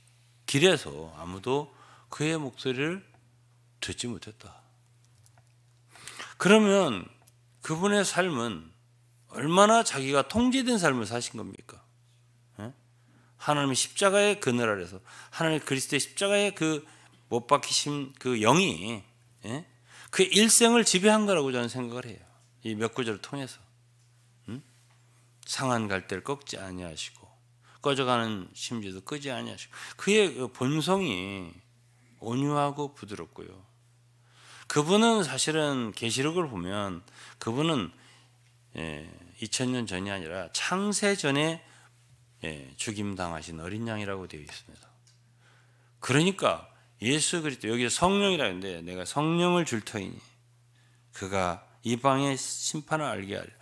길에서 아무도 그의 목소리를 듣지 못했다. 그러면 그분의 삶은 얼마나 자기가 통제된 삶을 사신 겁니까? 하나님의 십자가의 그늘 아래서 하나님의 그리스도의 십자가의 그 못 박히신 그 영이 그 일생을 지배한 거라고 저는 생각을 해요. 이 몇 구절을 통해서. 상한 갈대를 꺾지 아니하시고 꺼져가는 심지도 끄지 아니하시고, 그의 그 본성이 온유하고 부드럽고요. 그분은 사실은 계시록을 보면 그분은 2000년 전이 아니라 창세 전에 죽임 당하신 어린 양이라고 되어 있습니다. 그러니까 예수 그리스도, 여기 성령이라고 하는데 내가 성령을 줄 터이니 그가 이방의 심판을 알게 하리라.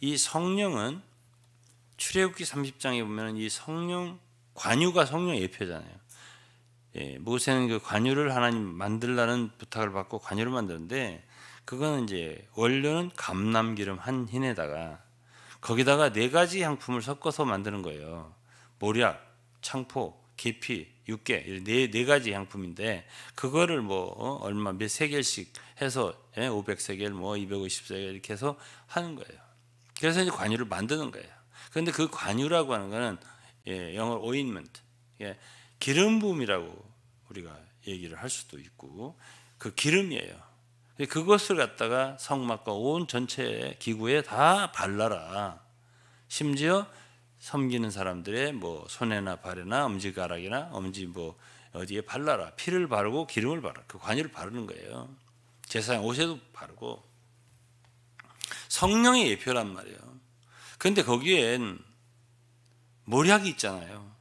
이 성령은 출애굽기 30장에 보면 이 성령, 관유가 성령 예표잖아요. 모세는 그 관유를 하나님 만들라는 부탁을 받고 관유를 만드는데, 그거는 이제 원료는 감람기름 한 흰에다가 거기다가 4가지 향품을 섞어서 만드는 거예요. 모략, 창포, 계피, 육개, 네 가지 향품인데, 그거를 뭐 얼마 몇 세겔씩 해서 500세겔, 뭐 250세겔 이렇게 해서 하는 거예요. 그래서 이제 관유를 만드는 거예요. 그런데 그 관유라고 하는 거는 영어로 오인먼트, 기름 부음이라고 우리가 얘기를 할 수도 있고, 그 기름이에요. 그것을 갖다가 성막과 온 전체 기구에 다 발라라. 심지어 섬기는 사람들의 뭐 손에나 발에나 엄지가락이나 엄지 뭐 어디에 발라라. 피를 바르고 기름을 바르라. 그 관유를 바르는 거예요. 제사장 옷에도 바르고. 성령의 예표란 말이에요. 그런데 거기엔 모략이 있잖아요.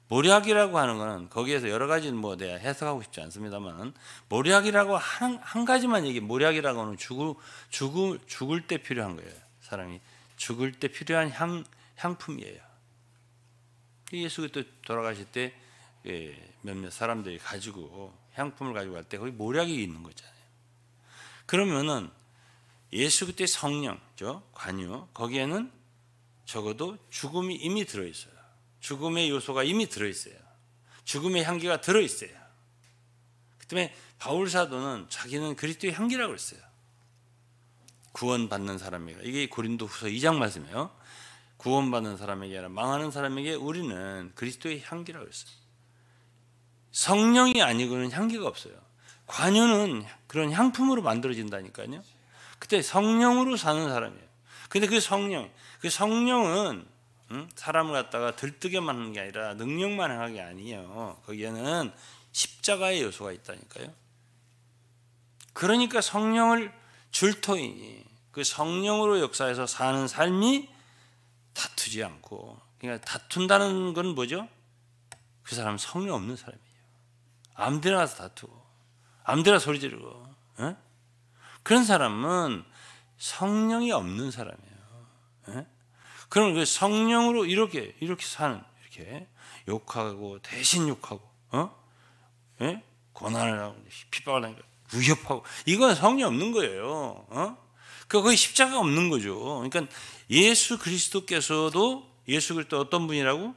모략이라고 하는 거는 거기에서 여러 가지 뭐 내가 해석하고 싶지 않습니다만, 모략이라고 한 가지만 얘기. 모략이라고 하는 죽을 때 필요한 거예요. 사람이 죽을 때 필요한 향품이에요. 예수 그리스도 돌아가실 때 몇몇 사람들이 가지고 향품을 가지고 갈 때 거기 모략이 있는 거잖아요. 그러면은 예수 그리스도의 성령죠, 관유, 거기에는 적어도 죽음이 이미 들어 있어요. 죽음의 요소가 이미 들어 있어요. 죽음의 향기가 들어 있어요. 그 때문에 바울 사도는 자기는 그리스도의 향기라고 했어요. 구원받는 사람에게, 이게 고린도후서 2장 말씀이에요. 구원받는 사람에게 아니라 망하는 사람에게 우리는 그리스도의 향기라고 했어요. 성령이 아니고는 향기가 없어요. 관유는 그런 향품으로 만들어진다니까요. 그때 성령으로 사는 사람이에요. 근데 그 성령은 사람을 갖다가 들뜨게만 하는 게 아니라 능력만 하는 게 아니에요. 거기에는 십자가의 요소가 있다니까요. 그러니까 성령을 줄 터이니 그 성령으로 역사해서 사는 삶이 다투지 않고, 그러니까 다툰다는 건 뭐죠? 그 사람은 성령 없는 사람이에요. 아무데나 가서 다투고 아무데나 소리 지르고, 그런 사람은 성령이 없는 사람이에요. 그럼 그 성령으로 이렇게 사는, 이렇게 욕하고 대신 욕하고, 고난을 하고 핍박을 하니까 위협하고, 이건 성령 없는 거예요. 거기 십자가 없는 거죠. 그러니까 예수 그리스도께서도, 예수 그리스도 어떤 분이라고?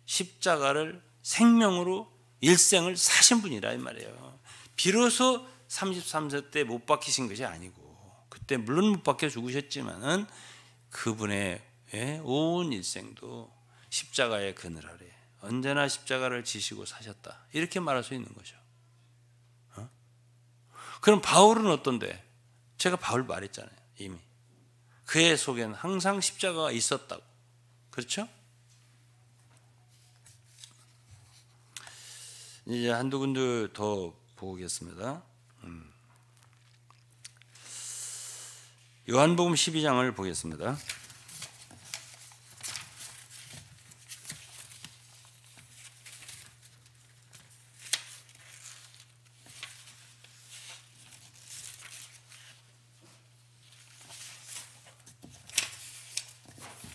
십자가를 생명으로 일생을 사신 분이라 이 말이에요. 비로소 33세 때 못 박히신 것이 아니고, 그때 물론 못 박혀 죽으셨지만은 그분의 온 일생도 십자가의 그늘 아래 언제나 십자가를 지시고 사셨다, 이렇게 말할 수 있는 거죠. 그럼 바울은 어떤데? 제가 바울 말했잖아요. 이미 그의 속에는 항상 십자가가 있었다고. 그렇죠? 이제 한두 군데 더 보겠습니다. 요한복음 12장을 보겠습니다.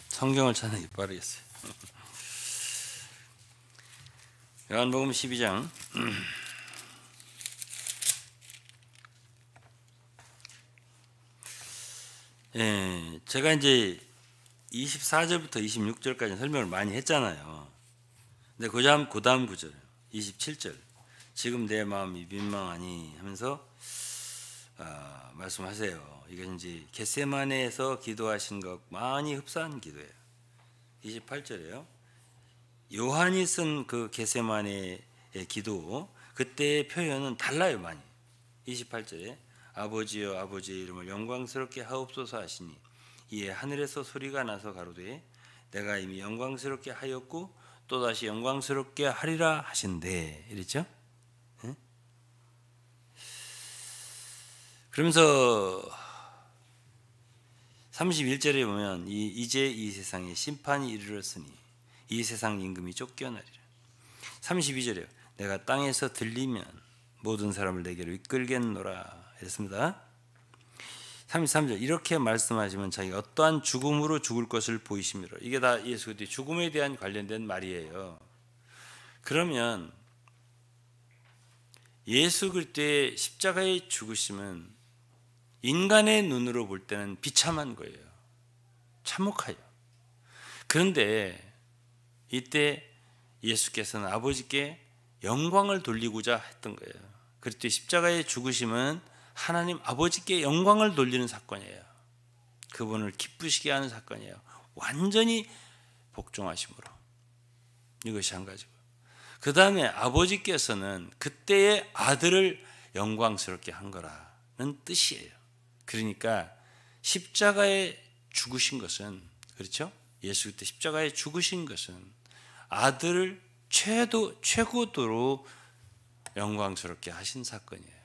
성경을 찾는 게 빠르겠어요. 요한복음 12장 제가 이제 24절부터 26절까지 설명을 많이 했잖아요. 근데 그 다음 구절 27절, 지금 내 마음이 민망하니 하면서 말씀하세요. 이건 이제 겟세마네에서 기도하신 것 많이 흡사한 기도예요. 28절이에요. 요한이 쓴 그 겟세마네의 기도, 그때의 표현은 달라요 많이. 28절에 아버지여 아버지의 이름을 영광스럽게 하옵소서 하시니 이에 하늘에서 소리가 나서 가로되 내가 이미 영광스럽게 하였고 또다시 영광스럽게 하리라 하신대, 이랬죠. 그러면서 31절에 보면 이제 이 세상에 심판이 이르렀으니 이 세상 임금이 쫓겨나리라. 32절에요. 내가 땅에서 들리면 모든 사람을 내게로 이끌겠노라 했습니다. 33절 이렇게 말씀하시면 자기가 어떠한 죽음으로 죽을 것을 보이심이라. 이게 다 예수 그리스도의 죽음에 대한 관련된 말이에요. 그러면 예수 그리스도의 십자가의 죽으심은 인간의 눈으로 볼 때는 비참한 거예요. 참혹해요. 그런데 이때 예수께서는 아버지께 영광을 돌리고자 했던 거예요. 그리스도의 십자가의 죽으심은 하나님 아버지께 영광을 돌리는 사건이에요. 그분을 기쁘시게 하는 사건이에요. 완전히 복종하심으로. 이것이 한 가지고. 그 다음에 아버지께서는 그때의 아들을 영광스럽게 한 거라는 뜻이에요. 그러니까 십자가에 죽으신 것은, 그렇죠? 예수 그때 십자가에 죽으신 것은 아들을 최고도로 영광스럽게 하신 사건이에요.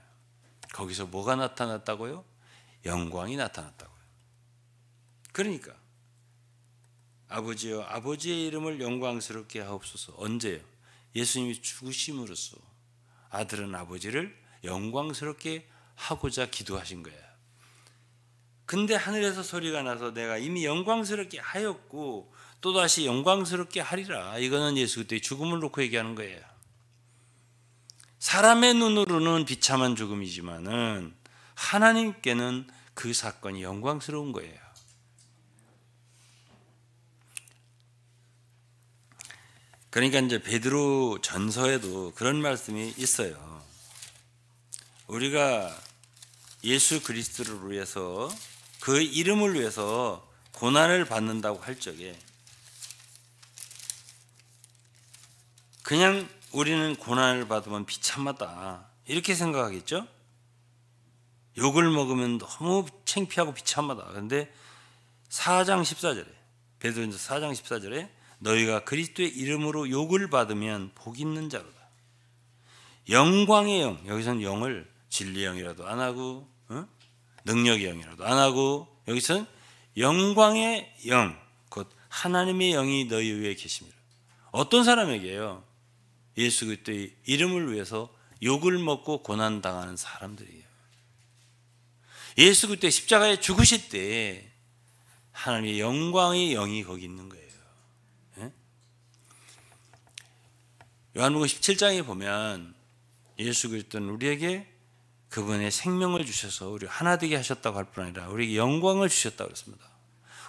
거기서 뭐가 나타났다고요? 영광이 나타났다고요. 그러니까 아버지여 아버지의 이름을 영광스럽게 하옵소서. 언제요? 예수님이 죽으심으로써 아들은 아버지를 영광스럽게 하고자 기도하신 거예요. 근데 하늘에서 소리가 나서 내가 이미 영광스럽게 하였고 또다시 영광스럽게 하리라. 이거는 예수 그때의 죽음을 놓고 얘기하는 거예요. 사람의 눈으로는 비참한 죽음이지만은 하나님께는 그 사건이 영광스러운 거예요. 그러니까 이제 베드로 전서에도 그런 말씀이 있어요. 우리가 예수 그리스도를 위해서 그 이름을 위해서 고난을 받는다고 할 적에 그냥 우리는 고난을 받으면 비참하다 이렇게 생각하겠죠? 욕을 먹으면 너무 창피하고 비참하다. 그런데 4장 14절에 베드로전서 4장 14절에 너희가 그리스도의 이름으로 욕을 받으면 복 있는 자로다. 영광의 영, 여기서는 영을 진리의 영이라도 안 하고 능력의 영이라도 안 하고 여기서는 영광의 영, 곧 하나님의 영이 너희 위에 계십니다. 어떤 사람에게요? 예수 그리스도의 이름을 위해서 욕을 먹고 고난당하는 사람들이에요. 예수 그리스도의 십자가에 죽으실 때 하나님의 영광의 영이 거기 있는 거예요. 요한복음 17장에 보면 예수 그리스도는 우리에게 그분의 생명을 주셔서 우리 하나 되게 하셨다고 할 뿐 아니라 우리에게 영광을 주셨다고 그랬습니다.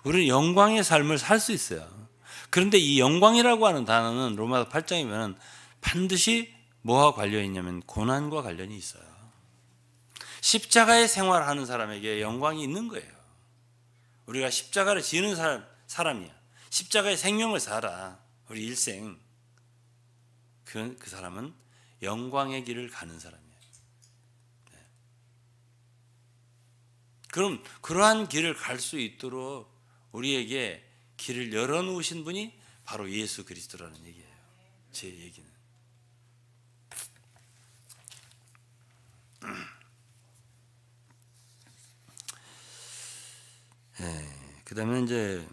우리는 영광의 삶을 살 수 있어요. 그런데 이 영광이라고 하는 단어는 로마서 8장이면 반드시 뭐와 관련이 있냐면 고난과 관련이 있어요. 십자가의 생활하는 사람에게 영광이 있는 거예요. 우리가 십자가를 지는 사람이야. 십자가의 생명을 살아. 우리 일생. 그 사람은 영광의 길을 가는 사람이에요. 네. 그럼 그러한 길을 갈 수 있도록 우리에게 길을 열어놓으신 분이 바로 예수 그리스도라는 얘기예요. 제 얘기는. 네. 그 다음에 이제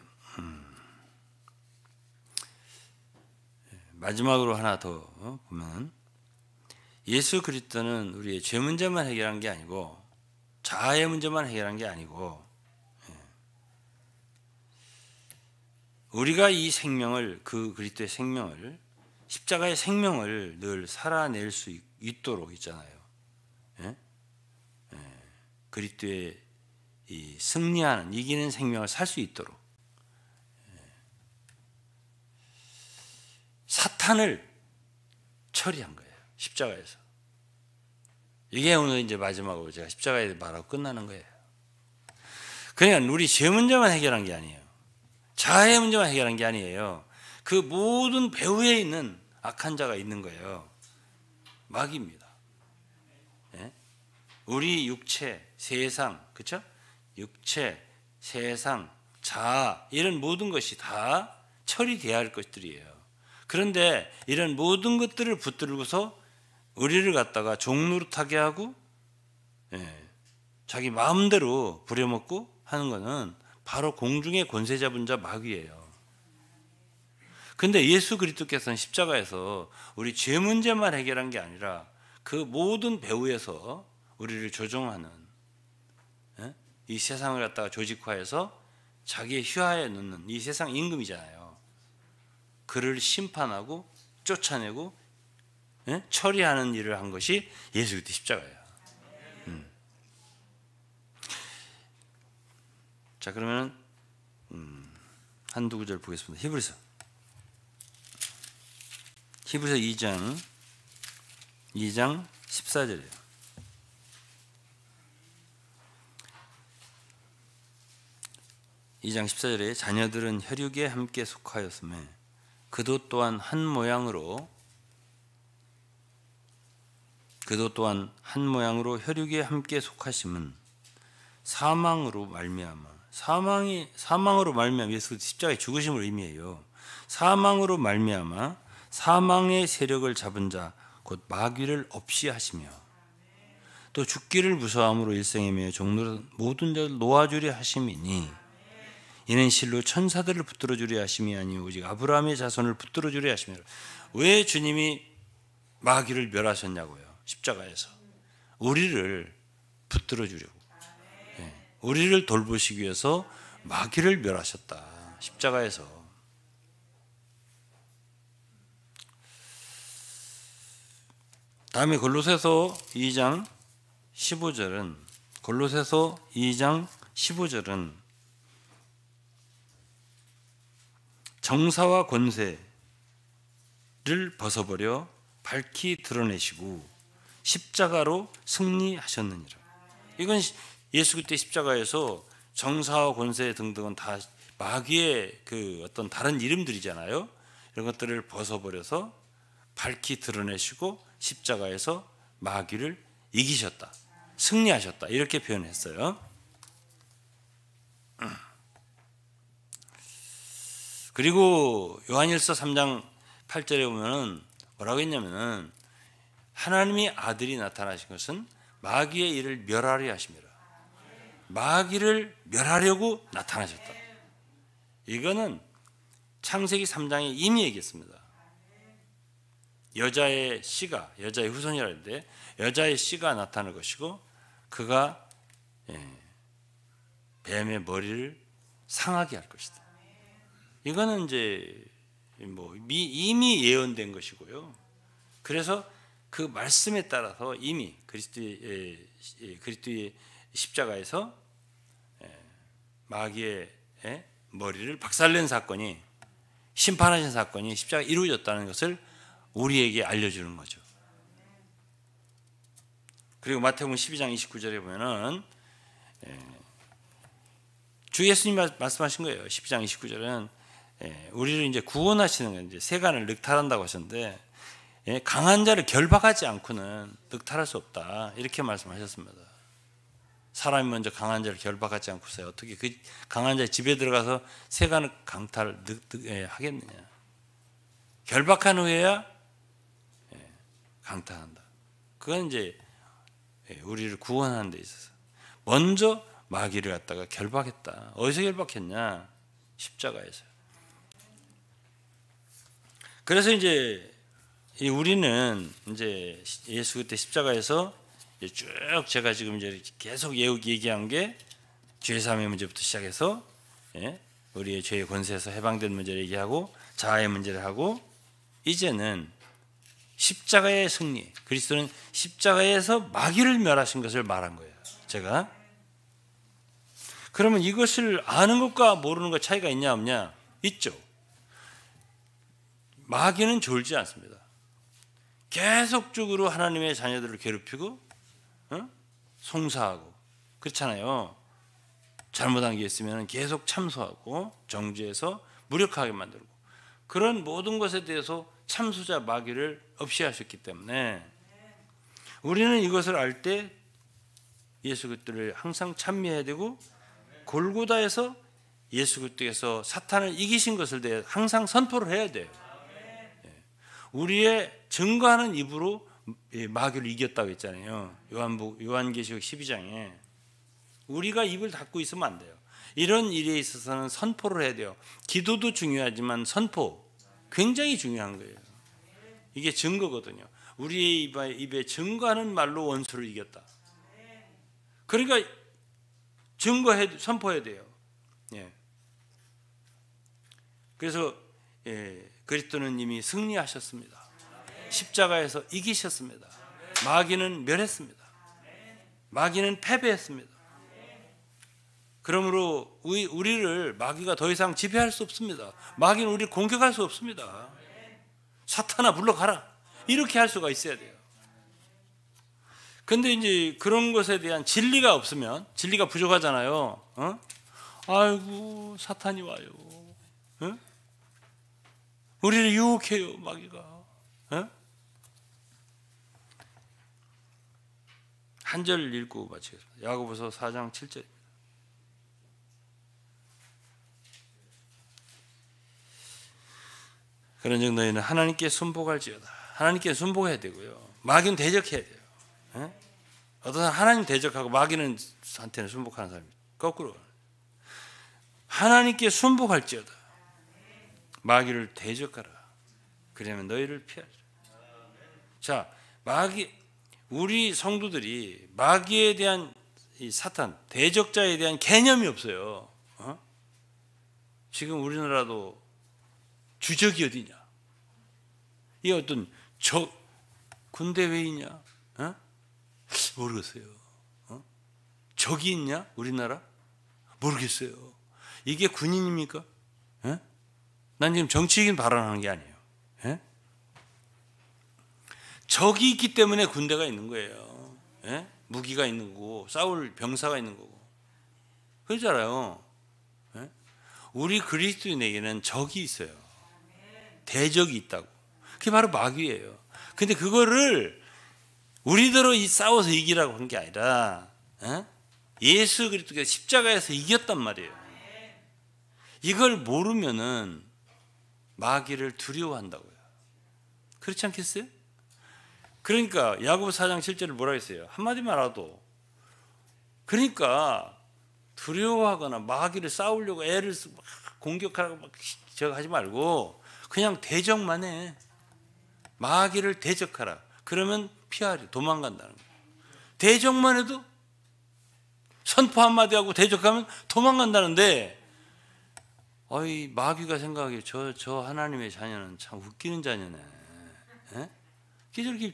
마지막으로 하나 더 보면 예수 그리스도는 우리의 죄 문제만 해결한 게 아니고 자아의 문제만 해결한 게 아니고 우리가 이 생명을 그 그리스도의 생명을 십자가의 생명을 늘 살아낼 수 있도록 있잖아요. 그리스도의 이 승리하는 이기는 생명을 살 수 있도록 사탄을 처리한 거예요. 십자가에서. 이게 오늘 이제 마지막으로 제가 십자가에 말하고 끝나는 거예요. 그러니까 우리 죄 문제만 해결한 게 아니에요. 자아의 문제만 해결한 게 아니에요. 그 모든 배후에 있는 악한 자가 있는 거예요. 마귀입니다. 예? 우리 육체, 세상, 그렇죠? 육체, 세상, 자아 이런 모든 것이 다 처리돼야 할 것들이에요. 그런데 이런 모든 것들을 붙들고서 우리를 갖다가 종노릇하게 하고 자기 마음대로 부려먹고 하는 것은 바로 공중의 권세 잡은 자 마귀예요. 근데 예수 그리스도께서는 십자가에서 우리 죄 문제만 해결한 게 아니라 그 모든 배후에서 우리를 조종하는, 이 세상을 갖다가 조직화해서 자기의 휘하에 넣는 이 세상 임금이잖아요. 그를 심판하고 쫓아내고 처리하는 일을 한 것이 예수 그리스도 십자가예요. 자, 그러면 한두 구절 보겠습니다. 히브리서 2장 14절이에요. (2장 14절에) 자녀들은 혈육에 함께 속하였음에 그도 또한 한 모양으로 혈육에 함께 속하심은 사망으로 말미암아 예수 십자가의 죽으심을 의미해요. 사망으로 말미암아 사망의 세력을 잡은 자 곧 마귀를 없이 하시며 또 죽기를 무서워함으로 일생에 매여 종로로 모든 자를 놓아주려 하심이니 이는 실로 천사들을 붙들어 주려 하심이 아니오 오직 아브라함의 자손을 붙들어 주려 하심이라. 왜 주님이 마귀를 멸하셨냐고요? 십자가에서 우리를 붙들어 주려고, 우리를 돌보시기 위해서 마귀를 멸하셨다, 십자가에서. 다음에 골로새서 2장 15절은 정사와 권세를 벗어버려 밝히 드러내시고 십자가로 승리하셨느니라. 이건 예수 그리스도의 십자가에서 정사와 권세 등등은 다 마귀의 그 어떤 다른 이름들이잖아요. 이런 것들을 벗어버려서 밝히 드러내시고 십자가에서 마귀를 이기셨다, 승리하셨다, 이렇게 표현했어요. 그리고 요한일서 3장 8절에 보면은 뭐라고 했냐면은 하나님의 아들이 나타나신 것은 마귀의 일을 멸하려 하심이라. 마귀를 멸하려고 나타나셨다. 이거는 창세기 3장에 이미 얘기했습니다. 여자의 후손이라 했는데 여자의 씨가 나타날 것이고 그가 뱀의 머리를 상하게 할 것이다. 이거는 이제 이미 예언된 것이고요. 그래서 그 말씀에 따라서 이미 그리스도의 십자가에서 마귀의 머리를 박살낸 사건이, 심판하신 사건이 십자가에 이루어졌다는 것을 우리에게 알려주는 거죠. 그리고 마태복음 12장 29절에 보면은 주 예수님 말씀하신 거예요. 12장 29절은 우리를 이제 구원하시는 거예요. 이제 세간을 늑탈한다고 하셨는데 강한 자를 결박하지 않고는 늑탈할 수 없다, 이렇게 말씀하셨습니다. 사람이 먼저 강한 자를 결박하지 않고서 어떻게 그 강한 자의 집에 들어가서 세간을 강탈을 하겠느냐? 결박한 후에야 강탈한다. 그건 이제 우리를 구원하는 데 있어서 먼저 마귀를 갖다가 결박했다. 어디서 결박했냐? 십자가에서. 그래서 이제 우리는 이제 예수 그때 십자가에서 쭉 제가 지금 이제 계속 얘기한 게 죄사함의 문제부터 시작해서 우리의 죄의 권세에서 해방된 문제를 얘기하고 자아의 문제를 하고 이제는 십자가의 승리, 그리스도는 십자가에서 마귀를 멸하신 것을 말한 거예요. 제가. 그러면 이것을 아는 것과 모르는 것 차이가 있냐 없냐? 있죠. 마귀는 졸지 않습니다. 계속적으로 하나님의 자녀들을 괴롭히고 송사하고 그렇잖아요. 잘못한 게 있으면 계속 참소하고 정죄해서 무력하게 만들고 그런 모든 것에 대해서 참수자 마귀를 없이 하셨기 때문에 우리는 이것을 알 때 예수 그리스도를 항상 찬미해야 되고 골고다에서 예수 그리스도께서 사탄을 이기신 것을 대해 항상 선포를 해야 돼요. 우리의 증거하는 입으로 마귀를 이겼다고 했잖아요. 요한계시록 12장에 우리가 입을 닫고 있으면 안 돼요. 이런 일에 있어서는 선포를 해야 돼요. 기도도 중요하지만 선포 굉장히 중요한 거예요. 이게 증거거든요. 우리의 입에 증거하는 말로 원수를 이겼다. 그러니까 선포해야 돼요. 예. 그래서 그리스도는 이미 승리하셨습니다. 십자가에서 이기셨습니다. 마귀는 멸했습니다. 마귀는 패배했습니다. 그러므로 우리를 마귀가 더 이상 지배할 수 없습니다. 마귀는 우리를 공격할 수 없습니다. 사탄아 물러가라. 이렇게 할 수가 있어야 돼요. 근데 이제 그런 것에 대한 진리가 없으면, 진리가 부족하잖아요. 아이고 사탄이 와요. 우리를 유혹해요 마귀가. 한 절 읽고 마치겠습니다. 야고보서 4장 7절입니다. 그런즉 너희는 하나님께 순복할지어다. 하나님께 순복해야 되고요. 마귀는 대적해야 돼요. 어떤 사람 하나님 대적하고 마귀는 한테는 순복하는 사람입니다. 거꾸로 하나님께 순복할지어다. 마귀를 대적하라. 그러면 너희를 피하리라. 자, 우리 성도들이 마귀에 대한 이 사탄 대적자에 대한 개념이 없어요. 지금 우리나라도 주적이 어디냐? 이 어떤 군대 왜 있냐? 모르겠어요. 적이 있냐? 우리나라? 모르겠어요. 이게 군인입니까? 난 지금 정치적인 발언하는 게 아니에요. 적이 있기 때문에 군대가 있는 거예요. 무기가 있는 거고 싸울 병사가 있는 거고 그러잖아요. 우리 그리스도인에게는 적이 있어요. 대적이 있다고. 그게 바로 마귀예요. 근데 그거를 우리대로 싸워서 이기라고 한 게 아니라 예수 그리스도가 십자가에서 이겼단 말이에요. 이걸 모르면은 마귀를 두려워한다고요. 그렇지 않겠어요? 그러니까 야고보서 4장 7절을 뭐라 했어요? 한마디만 알아도 그러니까 두려워하거나 마귀를 싸우려고 애를 막 공격하라고 막 저거 하지 말고 그냥 대적만 해. 마귀를 대적하라. 그러면 피하리. 도망간다는 거예요. 대적만 해도 선포 한마디 하고 대적하면 도망간다는데 어이 마귀가 생각하기에 저 하나님의 자녀는 참 웃기는 자녀네.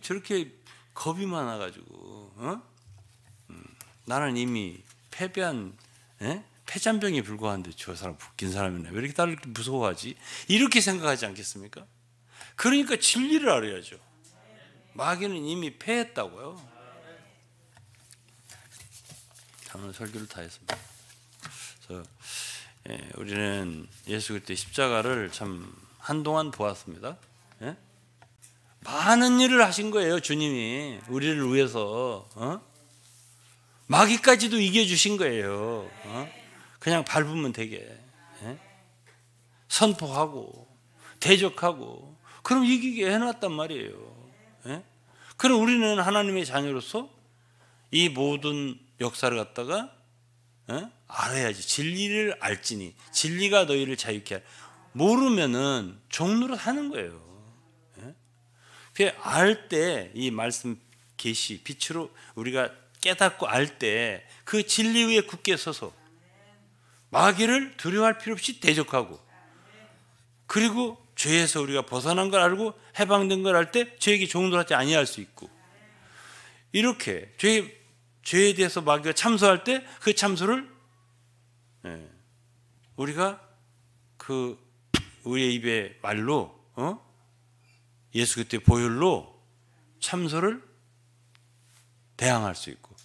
저렇게 겁이 많아가지고 나는 이미 패배한 패잔병에 불과한데 저 사람 웃긴 사람이네. 왜 이렇게 나를 무서워하지? 이렇게 생각하지 않겠습니까? 그러니까 진리를 알아야죠. 마귀는 이미 패했다고요. 오늘 설교를 다 했습니다. 그래서 우리는 예수 그리스도의 십자가를 참 한동안 보았습니다. 많은 일을 하신 거예요. 주님이 우리를 위해서 마귀까지도 이겨주신 거예요. 그냥 밟으면 되게 선포하고 대적하고 그럼 이기게 해놨단 말이에요. 그럼 우리는 하나님의 자녀로서 이 모든 역사를 갖다가 알아야지. 진리를 알지니 진리가 너희를 자유케 하라. 모르면은 종로로 사는 거예요. 알 때 이 말씀 계시 빛으로 우리가 깨닫고 알 때 그 진리 위에 굳게 서서 마귀를 두려워할 필요 없이 대적하고 그리고 죄에서 우리가 벗어난 걸 알고 해방된 걸 알 때 죄에게 종노하지 아니할 수 있고 이렇게 죄에 대해서 마귀가 참소할 때 그 참소를 우리가 우리의 입의 말로 예수 그리스도의 보혈로 참소를 대항할 수 있고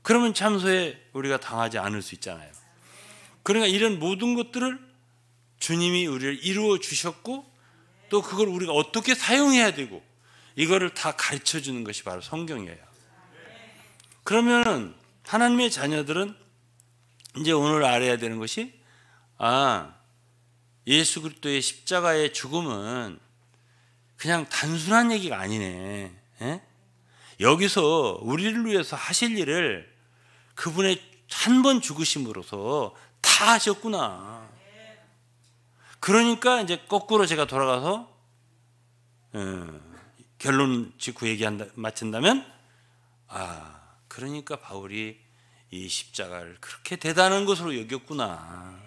그러면 참소에 우리가 당하지 않을 수 있잖아요. 그러니까 이런 모든 것들을 주님이 우리를 이루어 주셨고 또 그걸 우리가 어떻게 사용해야 되고 이거를 다 가르쳐 주는 것이 바로 성경이에요. 그러면 하나님의 자녀들은 이제 오늘 알아야 되는 것이 예수 그리스도의 십자가의 죽음은 그냥 단순한 얘기가 아니네. 여기서 우리를 위해서 하실 일을 그분의 한 번 죽으심으로써 다 하셨구나. 그러니까 이제 거꾸로 제가 돌아가서 결론 짓고 마친다면, 그러니까 바울이 이 십자가를 그렇게 대단한 것으로 여겼구나.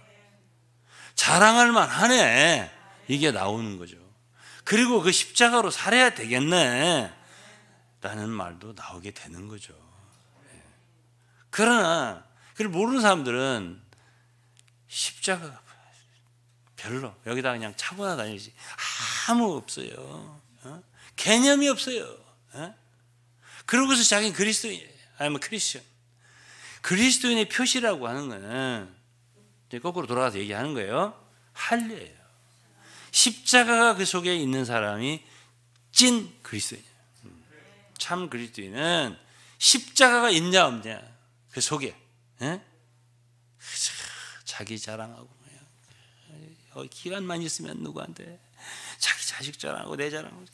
자랑할 만하네. 이게 나오는 거죠. 그리고 그 십자가로 살아야 되겠네 라는 말도 나오게 되는 거죠. 그러나 그걸 모르는 사람들은 십자가 별로 여기다 그냥 차고나 다니지 아무 없어요. 개념이 없어요. 그러고서 자기는 그리스도인, 아니면 크리스천. 그리스도인의 표시라고 하는 거는 이제 거꾸로 돌아가서 얘기하는 거예요. 할례예요. 십자가가 그 속에 있는 사람이 찐 그리스도인이에요. 참 그리스도인은 십자가가 있냐 없냐 그 속에 자기 자랑하고 기간만 있으면 누구한테 자기 자식 자랑하고 내 자랑하고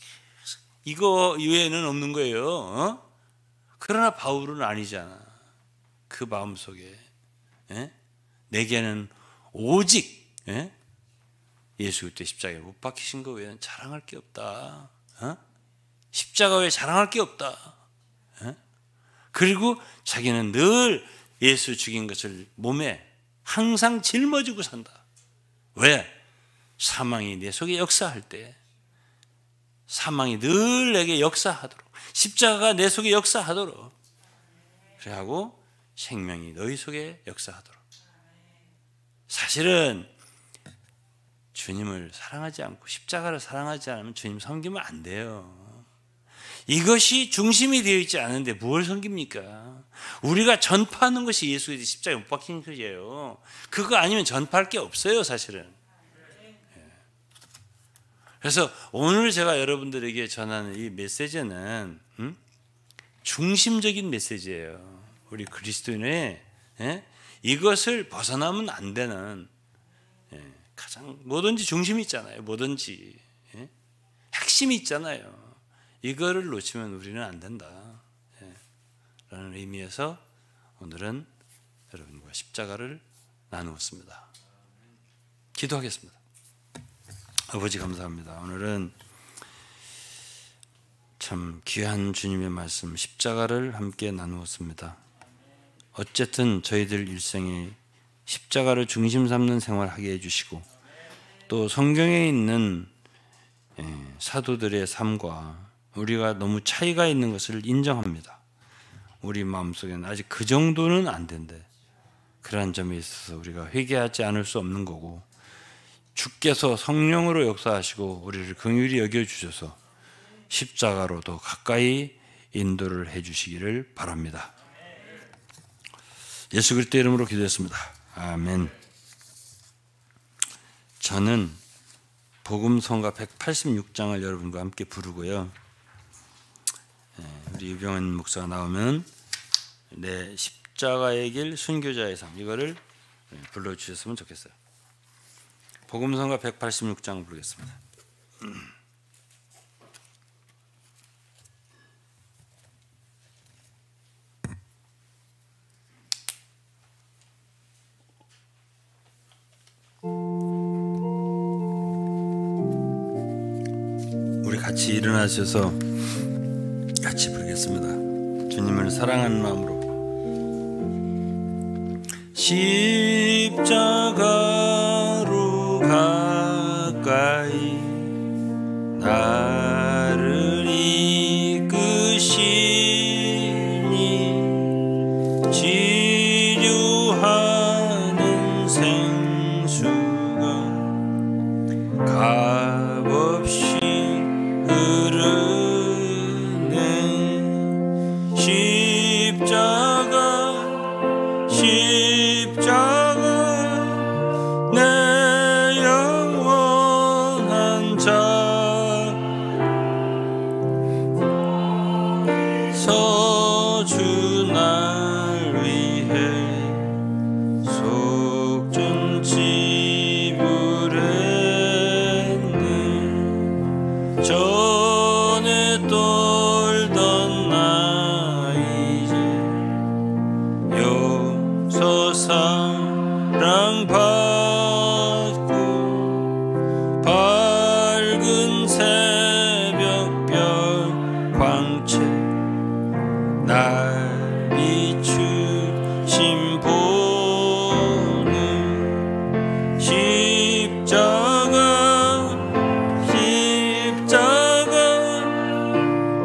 이거 이외에는 없는 거예요. 그러나 바울은 아니잖아. 그 마음속에 내게는 오직 예수 그리스도의 십자가에 못 박히신 거 외에는 자랑할 게 없다. 십자가 외에 자랑할 게 없다. 그리고 자기는 늘 예수 죽인 것을 몸에 항상 짊어지고 산다. 왜? 사망이 내 속에 역사할 때 사망이 늘 내게 역사하도록, 십자가가 내 속에 역사하도록, 그래하고 생명이 너희 속에 역사하도록. 사실은 주님을 사랑하지 않고 십자가를 사랑하지 않으면 주님 섬기면 안 돼요. 이것이 중심이 되어 있지 않은데 뭘 섬깁니까? 우리가 전파하는 것이 예수 그리스도의 십자가에 못 박힌 것이에요. 그거 아니면 전파할 게 없어요, 사실은. 그래서 오늘 제가 여러분들에게 전하는 이 메시지는 중심적인 메시지예요. 우리 그리스도인의 이것을 벗어나면 안 되는 가장 뭐든지 중심이 있잖아요. 뭐든지 핵심이 있잖아요. 이거를 놓치면 우리는 안 된다 라는 의미에서 오늘은 여러분과 십자가를 나누었습니다. 기도하겠습니다. 아버지 감사합니다. 오늘은 참 귀한 주님의 말씀 십자가를 함께 나누었습니다. 어쨌든 저희들 일생에 십자가를 중심 삼는 생활하게 해주시고 또 성경에 있는 사도들의 삶과 우리가 너무 차이가 있는 것을 인정합니다. 우리 마음속에는 아직 그 정도는 안 된대. 그러한 점에 있어서 우리가 회개하지 않을 수 없는 거고 주께서 성령으로 역사하시고 우리를 긍휼히 여겨주셔서 십자가로 더 가까이 인도를 해주시기를 바랍니다. 예수 그리스도의 이름으로 기도했습니다. 아멘. 저는 복음성가 186장을 여러분과 함께 부르고요. 우리 유병헌 목사가 나오면 내 십자가의 길 순교자의 삶 이거를 불러주셨으면 좋겠어요. 복음성가 186장 부르겠습니다. 우리 같이 일어나셔서 같이 부르겠습니다. 주님을 사랑하는 마음으로. 십자가로 가까이 나를 이끄시니 치료하는 생수가 값없이 흐르네. 십자가 내 영원한 자 서주 날 위해 속전 지불했네. 전에 떨던 나 이제 사랑 날 비추신 보는 십자가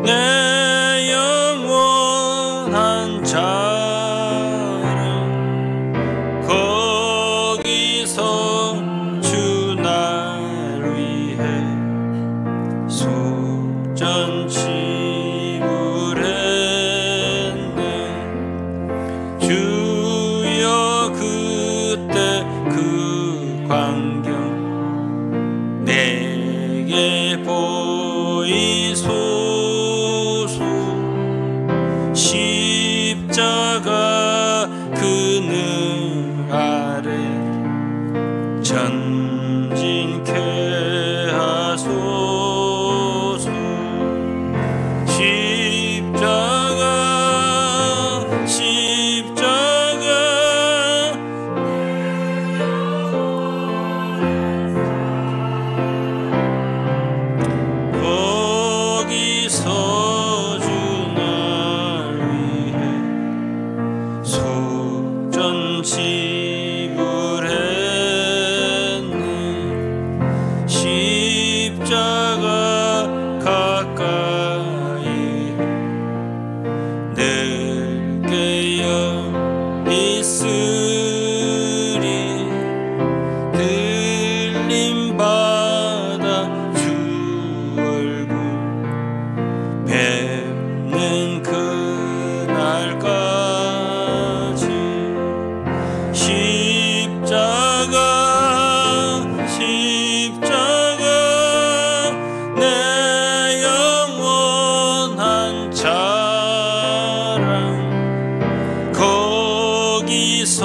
내 영원한 자랑 거기서 주 날 위해 속전 지불했네. 주여 그때 그 광경 내게 보이소. 십자가 그늘 아래 전진케 하소서. 십자가 십자가 거기서 주 날 위해 속전 지불했네. 십자가 가까이 늘 깨어 있으리. 들림받아 주 얼굴 뵙는 그날까지. 십자가 십자가 내 영원한 자랑 거기서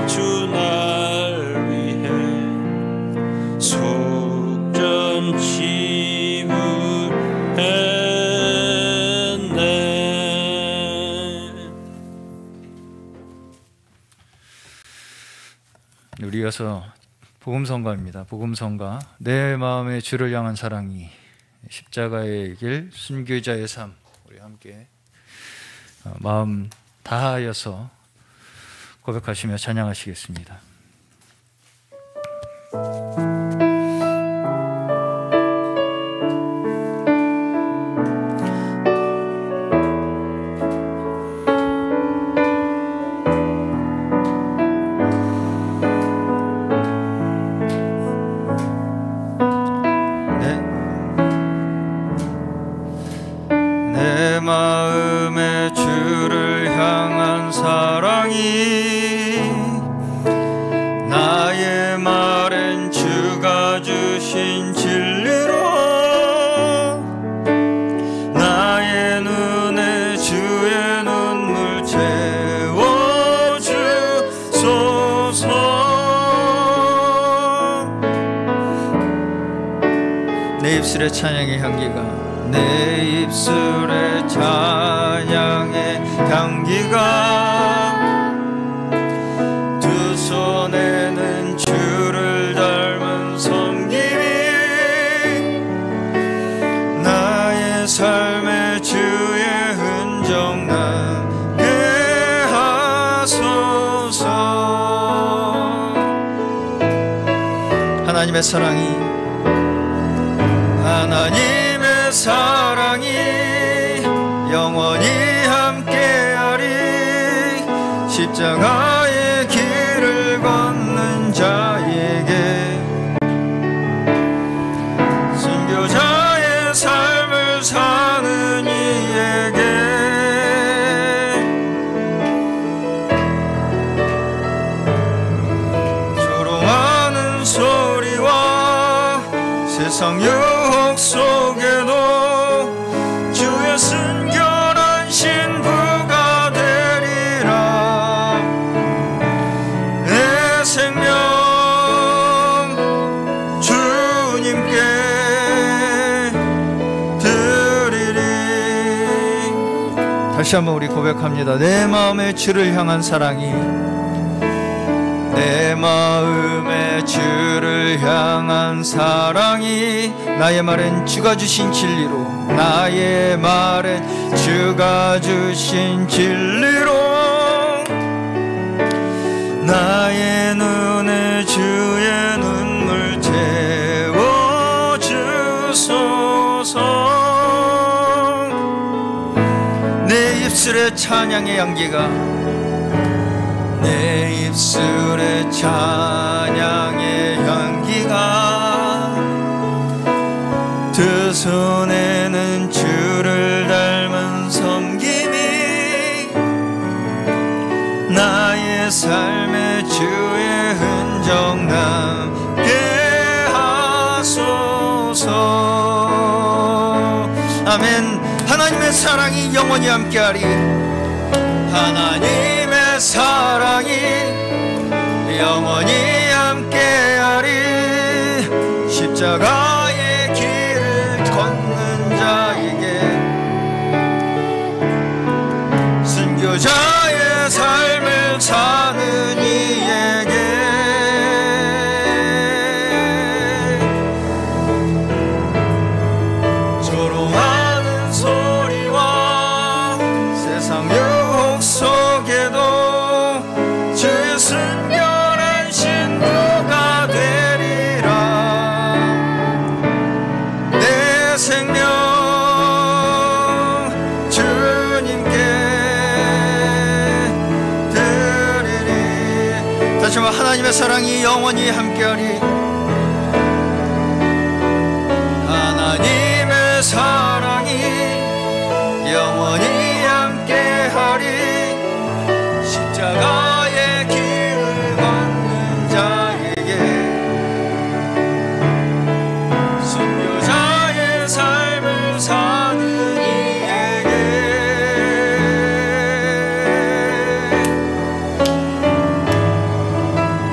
주 날 위해 속전 지불했네. 우리 이어서 복음성가입니다. 복음성가. 내 마음의 주를 향한 사랑이, 십자가의 길, 순교자의 삶. 우리 함께 마음 다하여서 고백하시며 찬양하시겠습니다. 내 마음의 주를 향한 사랑이, 나의 말엔 주가 주신 진리로 나의 눈에 주의 눈물 채워주소서. 내 입술의 찬양의 향기가, 내 입술의 찬양의 향기가 두 손에는 주를 닮은 섬김이 나의 삶의 주의 흔적 나게 하소서. 하나님의 사랑이, 하나님의 사랑이 영원히 함께하리. 십자가의 길을 걷는 자에게, 순교자의 삶을 사는 이에게 조롱하는 소리와 세상 유혹 속에도 주의 순결한 신부가 되리라. 내 생명 주님께 드리리. 다시 한번 우리 고백합니다. 내 마음의 주를 향한 사랑이, 내 마음에 주를 향한 사랑이 나의 말은 주가 주신 진리로 나의 말은 주가 주신 진리로 나의 눈에 주의 눈물 채워주소서 내 입술의 찬양의 향기가 내 입술의 찬양의 향기가 두 손에는 주를 닮은 섬김이 나의 삶에 주의 흔적 남게 하소서. 아멘. 하나님의 사랑이 영원히 함께하리. 하나님의 사랑이 영원히 함께하리. 십자가의 길을 걷는 자에게 순교자의 삶을 사는 이에게 조롱하는 소리와 세상 유혹 속에도 주의 순결한 신부가 되리라. 내 생명 주님께 드리리. 다시 한번 하나님의 사랑이 영원히 함께하리. 하나님의 사랑이 영원히 함께하리. 십자가의 길을 걷는 자에게 순교자의 삶을 사는 이에게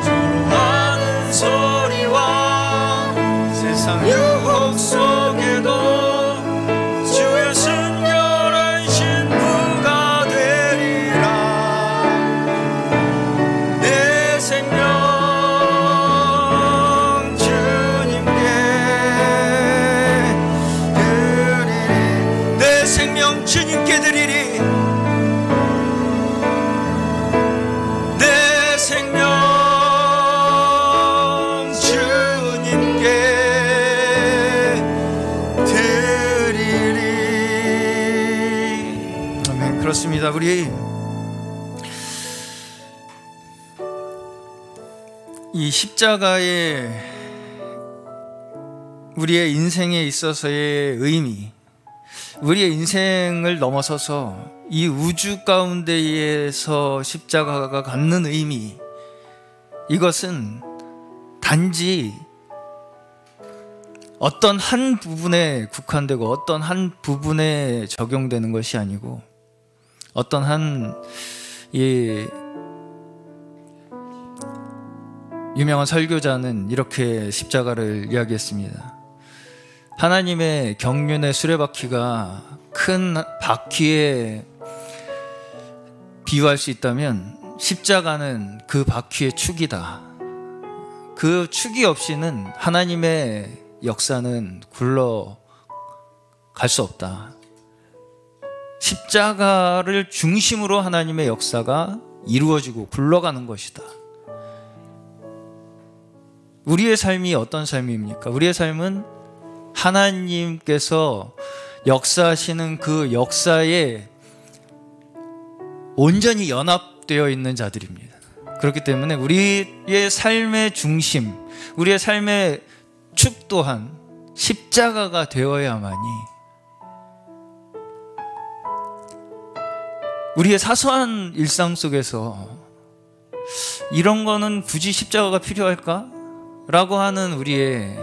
조롱하는 소리와 세상 유혹 속에도 주의 순결한 신부가 되리라. 내 생명 주님께 드리리. 내 생명 주님께 드리리. 내 생명 주님께 드리리. 아멘. 그렇습니다. 우리 이 십자가의 우리의 인생에 있어서의 의미, 우리의 인생을 넘어서서 이 우주 가운데에서 십자가가 갖는 의미, 이것은 단지 어떤 한 부분에 국한되고 어떤 한 부분에 적용되는 것이 아니고, 어떤 한 유명한 설교자는 이렇게 십자가를 이야기했습니다. 하나님의 경륜의 수레바퀴가 큰 바퀴에 비유할 수 있다면 십자가는 그 바퀴의 축이다. 그 축이 없이는 하나님의 역사는 굴러갈 수 없다. 십자가를 중심으로 하나님의 역사가 이루어지고 굴러가는 것이다. 우리의 삶이 어떤 삶입니까? 우리의 삶은 하나님께서 역사하시는 그 역사에 온전히 연합되어 있는 자들입니다. 그렇기 때문에 우리의 삶의 중심, 우리의 삶의 축 또한 십자가가 되어야만이 우리의 사소한 일상 속에서 이런 거는 굳이 십자가가 필요할까? 라고 하는 우리의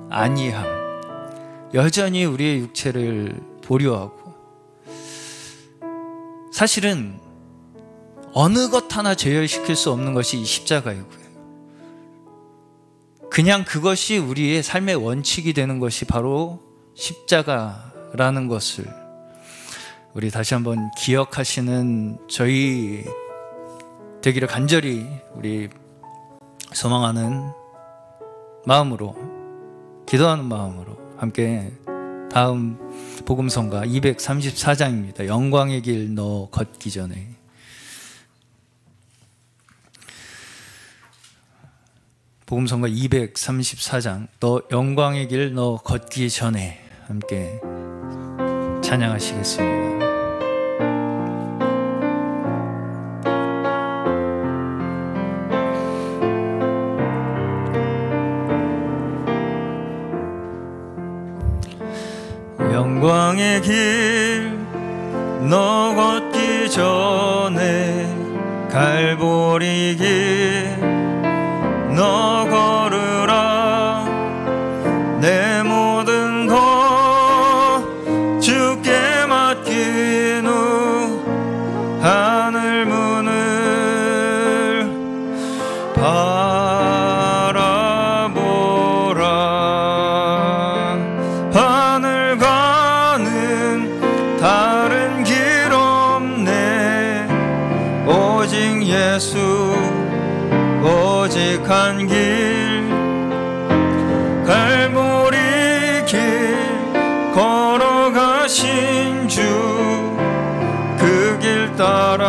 안이함, 여전히 우리의 육체를 보류하고, 사실은 어느 것 하나 제어시킬 수 없는 것이 이 십자가이고요. 그냥 그것이 우리의 삶의 원칙이 되는 것이 바로 십자가라는 것을 우리 다시 한번 기억하시는 저희 되기를 간절히 우리 소망하는 마음으로, 기도하는 마음으로 함께 다음 복음성가 234장입니다. 영광의 길 너 걷기 전에. 복음성가 234장 너 영광의 길 너 걷기 전에 함께 찬양하시겠습니다. 영광의 길 너 걷기 전에 갈보리 길 너 걸으라. 내 모든 것 주께 맡긴 후 하늘 문을 바라보라. 하늘 가는 다른 길 없네. 오직 예수 오직 한 길, 갈보리 길 걸어가신 주, 그 길 따라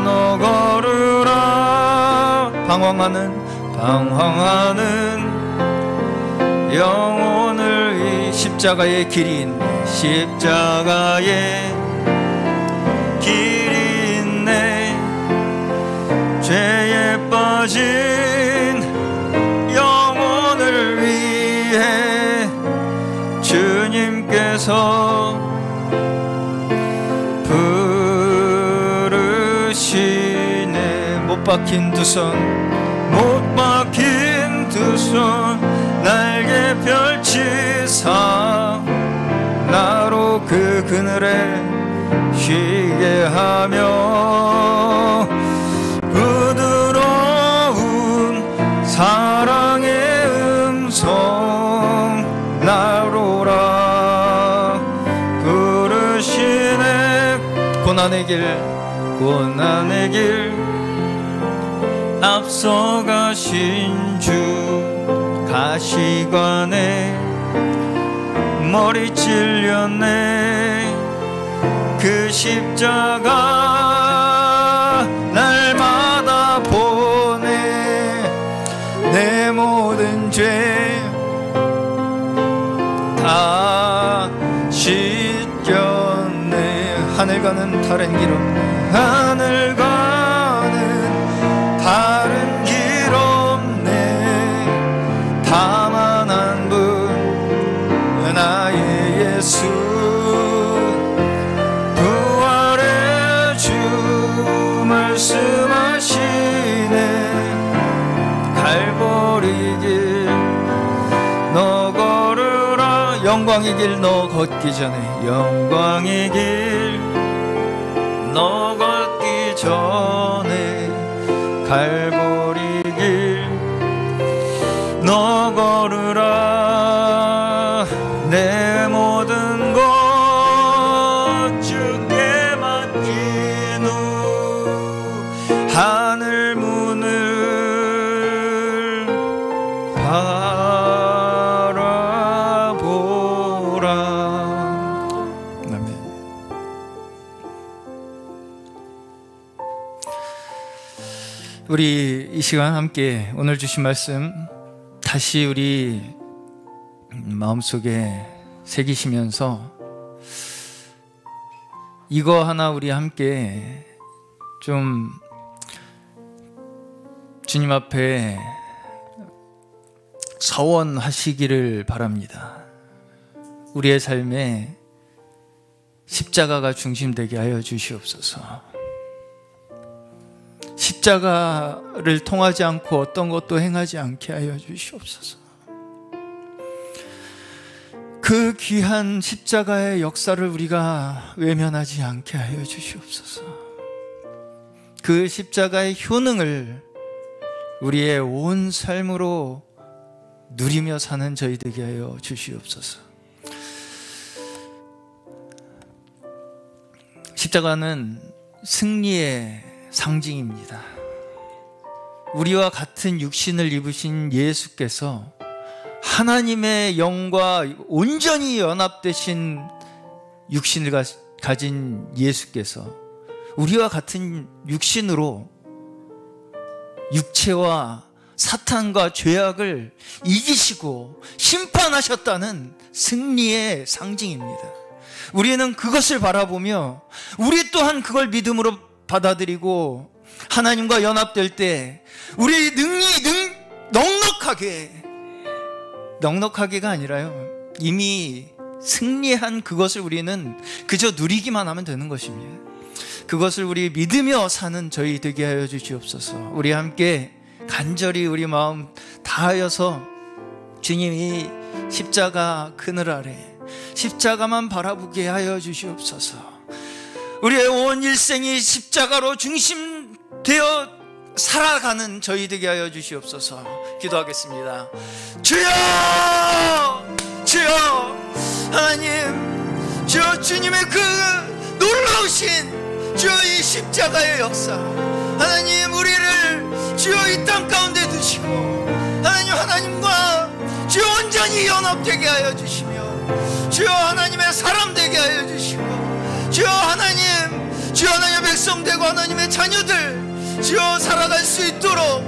너 걸으라. 방황하는 영혼을 이 십자가의 길이 있네. 십자가의 길이 있네. 죄에 빠진 영혼을 위해 주님께서 부르시네. 못 박힌 두 손, 못 박힌 두 손 날개 펼치사 나로 그 그늘에 쉬게 하며 부드러운 사랑의 음성 나로라 부르시네. 고난의 길 앞서가신 주, 가시관에 머리 찔렸네. 그 십자가 날마다 보내. 내 모든 죄 다 씻겼네. 하늘 가는 다른 길 없네. 하늘 가는 다른 길 없네. 다만 한 분 나의 예수, 부활의 주 말씀하시네. 갈보리 길 너 걸으라. 영광의 길 너 걷기 전에, 영광의 길 너 걷기 전에 갈보리 길 너 걸으라. 내 모든 것 주께 맡긴 후 하늘 문을 바라보라. 아멘. 우리 이 시간 함께 오늘 주신 말씀 다시 우리 마음속에 새기시면서 이거 하나 우리 함께 좀 주님 앞에 서원하시기를 바랍니다. 우리의 삶에 십자가가 중심되게 하여 주시옵소서. 십자가를 통하지 않고 어떤 것도 행하지 않게 하여 주시옵소서. 그 귀한 십자가의 역사를 우리가 외면하지 않게 하여 주시옵소서. 그 십자가의 효능을 우리의 온 삶으로 누리며 사는 저희 되게 하여 주시옵소서. 십자가는 승리의 상징입니다. 우리와 같은 육신을 입으신 예수께서 하나님의 영과 온전히 연합되신 육신을 가진 예수께서 우리와 같은 육신으로 육체와 사탄과 죄악을 이기시고 심판하셨다는 승리의 상징입니다. 우리는 그것을 바라보며 우리 또한 그걸 믿음으로 받아들이고 하나님과 연합될 때 우리의 넉넉하게가 아니라요, 이미 승리한 그것을 우리는 그저 누리기만 하면 되는 것입니다. 그것을 우리 믿으며 사는 저희 되게 하여 주시옵소서. 우리 함께 간절히 우리 마음 다하여서 주님이 십자가 그늘 아래 십자가만 바라보게 하여 주시옵소서. 우리의 온 일생이 십자가로 중심되어 살아가는 저희 되게 하여 주시옵소서. 기도하겠습니다. 주여, 주여, 하나님, 주여, 주님의 그 놀라우신 주여 이 십자가의 역사, 하나님 우리를 주여 이 땅 가운데 두시고 하나님, 하나님과 주여 온전히 연합되게 하여 주시며 주여 하나님의 사람 되게 하여 주시고 주여 하나님, 주여 하나님의 백성 되고 하나님의 자녀들 주여 살아갈 수 있도록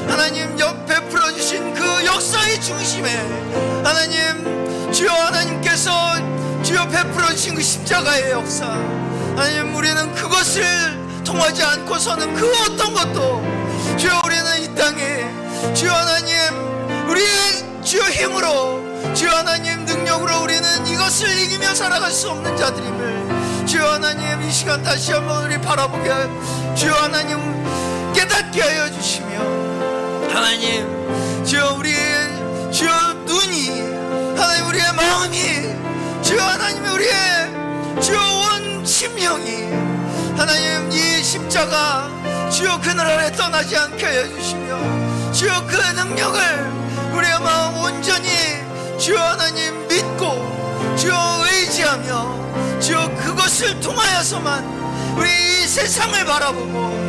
하나님 베풀어 주신 그 역사의 중심에 하나님, 주여 하나님께서 주여 베풀어 주신 그 십자가의 역사, 하나님 우리는 그것을 통하지 않고서는 그 어떤 것도 주여 우리는 이 땅에 주여 하나님 우리의 주여 힘으로 주여 하나님 능력으로 우리는 이것을 이기며 살아갈 수 없는 자들임을 주여 하나님 이 시간 다시 한번 우리 바라보게 주여 하나님 깨닫게 하여 주시며 하나님 주여 우리의 주여 눈이 하나님 우리의 마음이 주여 하나님 우리의 주여 온 심령이 하나님 이 십자가 주여 그늘 아래 떠나지 않게 하여 주시며 주여 그 능력을 우리의 마음 온전히 주여 하나님 믿고 주여 의지하며 주여 그것을 통하여서만 우리 이 세상을 바라보고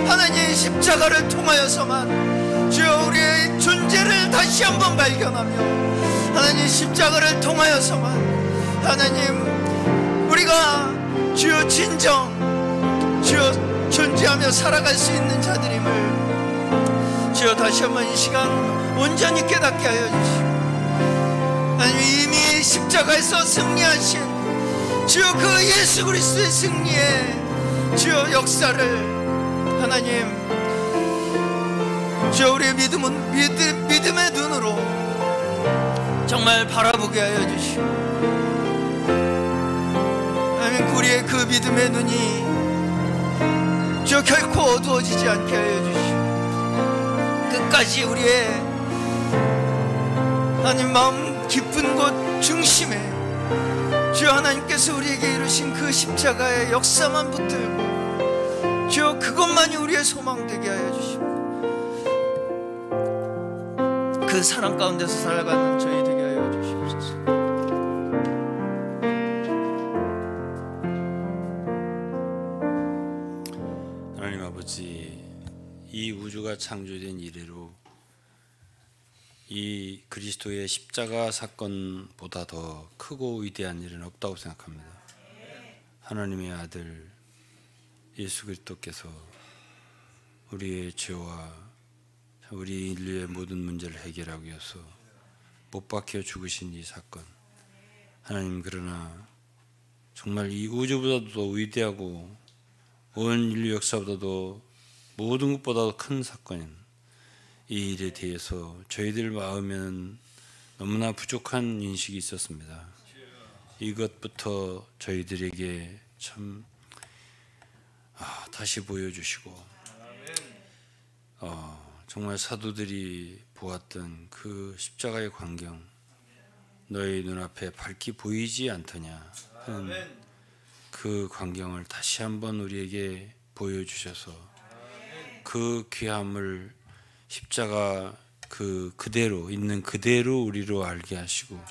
하나님 십자가를 통하여서만 주여 우리의 존재를 다시 한번 발견하며 하나님 십자가를 통하여서만 하나님 우리가 주여 진정 주여 존재하며 살아갈 수 있는 자들임을 주여 다시 한번 이 시간 온전히 깨닫게 하여 주시고 하나님 이미 십자가에서 승리하신 주여 그 예수 그리스도의 승리의 주여 역사를 하나님 주여 우리의 믿음의 눈으로 정말 바라보게 하여 주시고 하나님 우리의 그 믿음의 눈이 주여 결코 어두워지지 않게 하여 주시고 끝까지 우리의 하나님 마음 깊은 곳 중심에 주여 하나님께서 우리에게 이루신 그 십자가의 역사만 붙들고 주여 그것만이 우리의 소망 되게 하여 주시고 그 사랑 가운데서 살아가는 저희 되게 하여 주시옵소서. 하나님 아버지, 이 우주가 창조된 이래로 이 그리스도의 십자가 사건보다 더 크고 위대한 일은 없다고 생각합니다. 하나님의 아들 예수 그리스도께서 우리의 죄와 우리 인류의 모든 문제를 해결하기 위해서 못 박혀 죽으신 이 사건, 하나님 그러나 정말 이 우주보다도 더 위대하고 온 인류 역사보다도 모든 것보다도 큰 사건인 이 일에 대해서 저희들 마음에는 너무나 부족한 인식이 있었습니다. 이것부터 저희들에게 참 다시 보여주시고 정말 사도들이 보았던 그 십자가의 광경, 너희 눈앞에 밝히 보이지 않더냐 하는 그 광경을 다시 한번 우리에게 보여주셔서 그 귀함을 십자가 그대로 있는 그대로 우리로 알게 하시고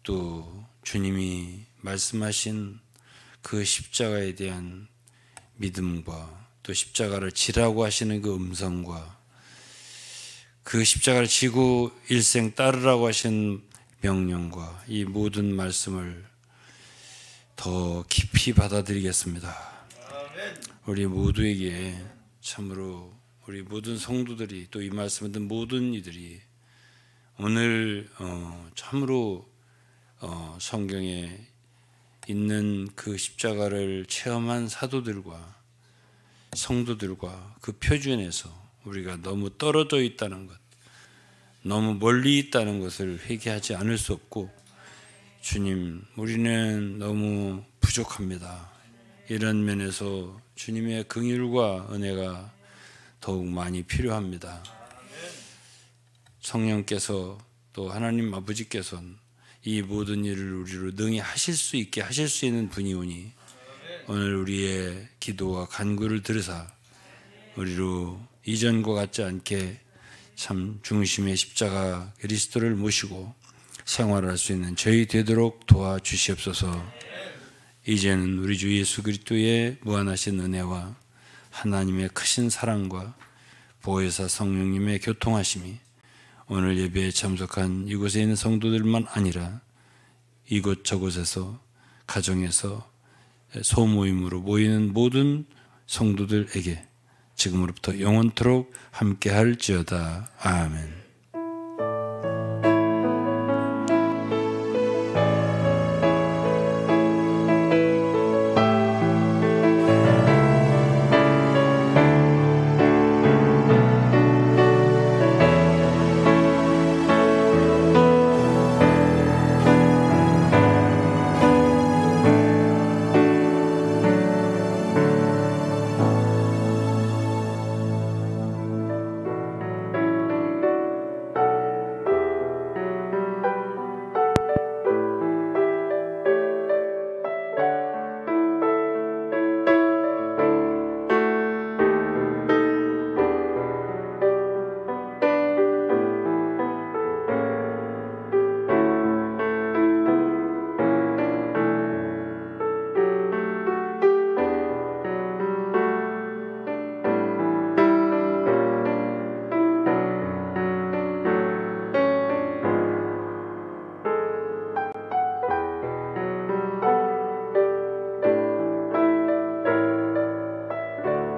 또 주님이 말씀하신 그 십자가에 대한 믿음과 또 십자가를 지라고 하시는 그 음성과 그 십자가를 지고 일생 따르라고 하신 명령과 이 모든 말씀을 더 깊이 받아들이겠습니다. 우리 모두에게 참으로 우리 모든 성도들이 또 이 말씀을 듣는 모든 이들이 오늘 참으로 성경에 있는 그 십자가를 체험한 사도들과 성도들과 그 표준에서 우리가 너무 떨어져 있다는 것, 너무 멀리 있다는 것을 회개하지 않을 수 없고, 주님, 우리는 너무 부족합니다. 이런 면에서 주님의 긍휼과 은혜가 더욱 많이 필요합니다. 성령께서 또 하나님 아버지께서는 이 모든 일을 우리로 능히 하실 수 있게 하실 수 있는 분이오니 오늘 우리의 기도와 간구를 들으사 우리로 이전과 같지 않게 참 중심의 십자가 그리스도를 모시고 생활할 수 있는 저희 되도록 도와주시옵소서. 이제는 우리 주 예수 그리스도의 무한하신 은혜와 하나님의 크신 사랑과 보혜사 성령님의 교통하심이 오늘 예배에 참석한 이곳에 있는 성도들만 아니라 이곳저곳에서 가정에서 소모임으로 모이는 모든 성도들에게 지금으로부터 영원토록 함께할지어다. 아멘.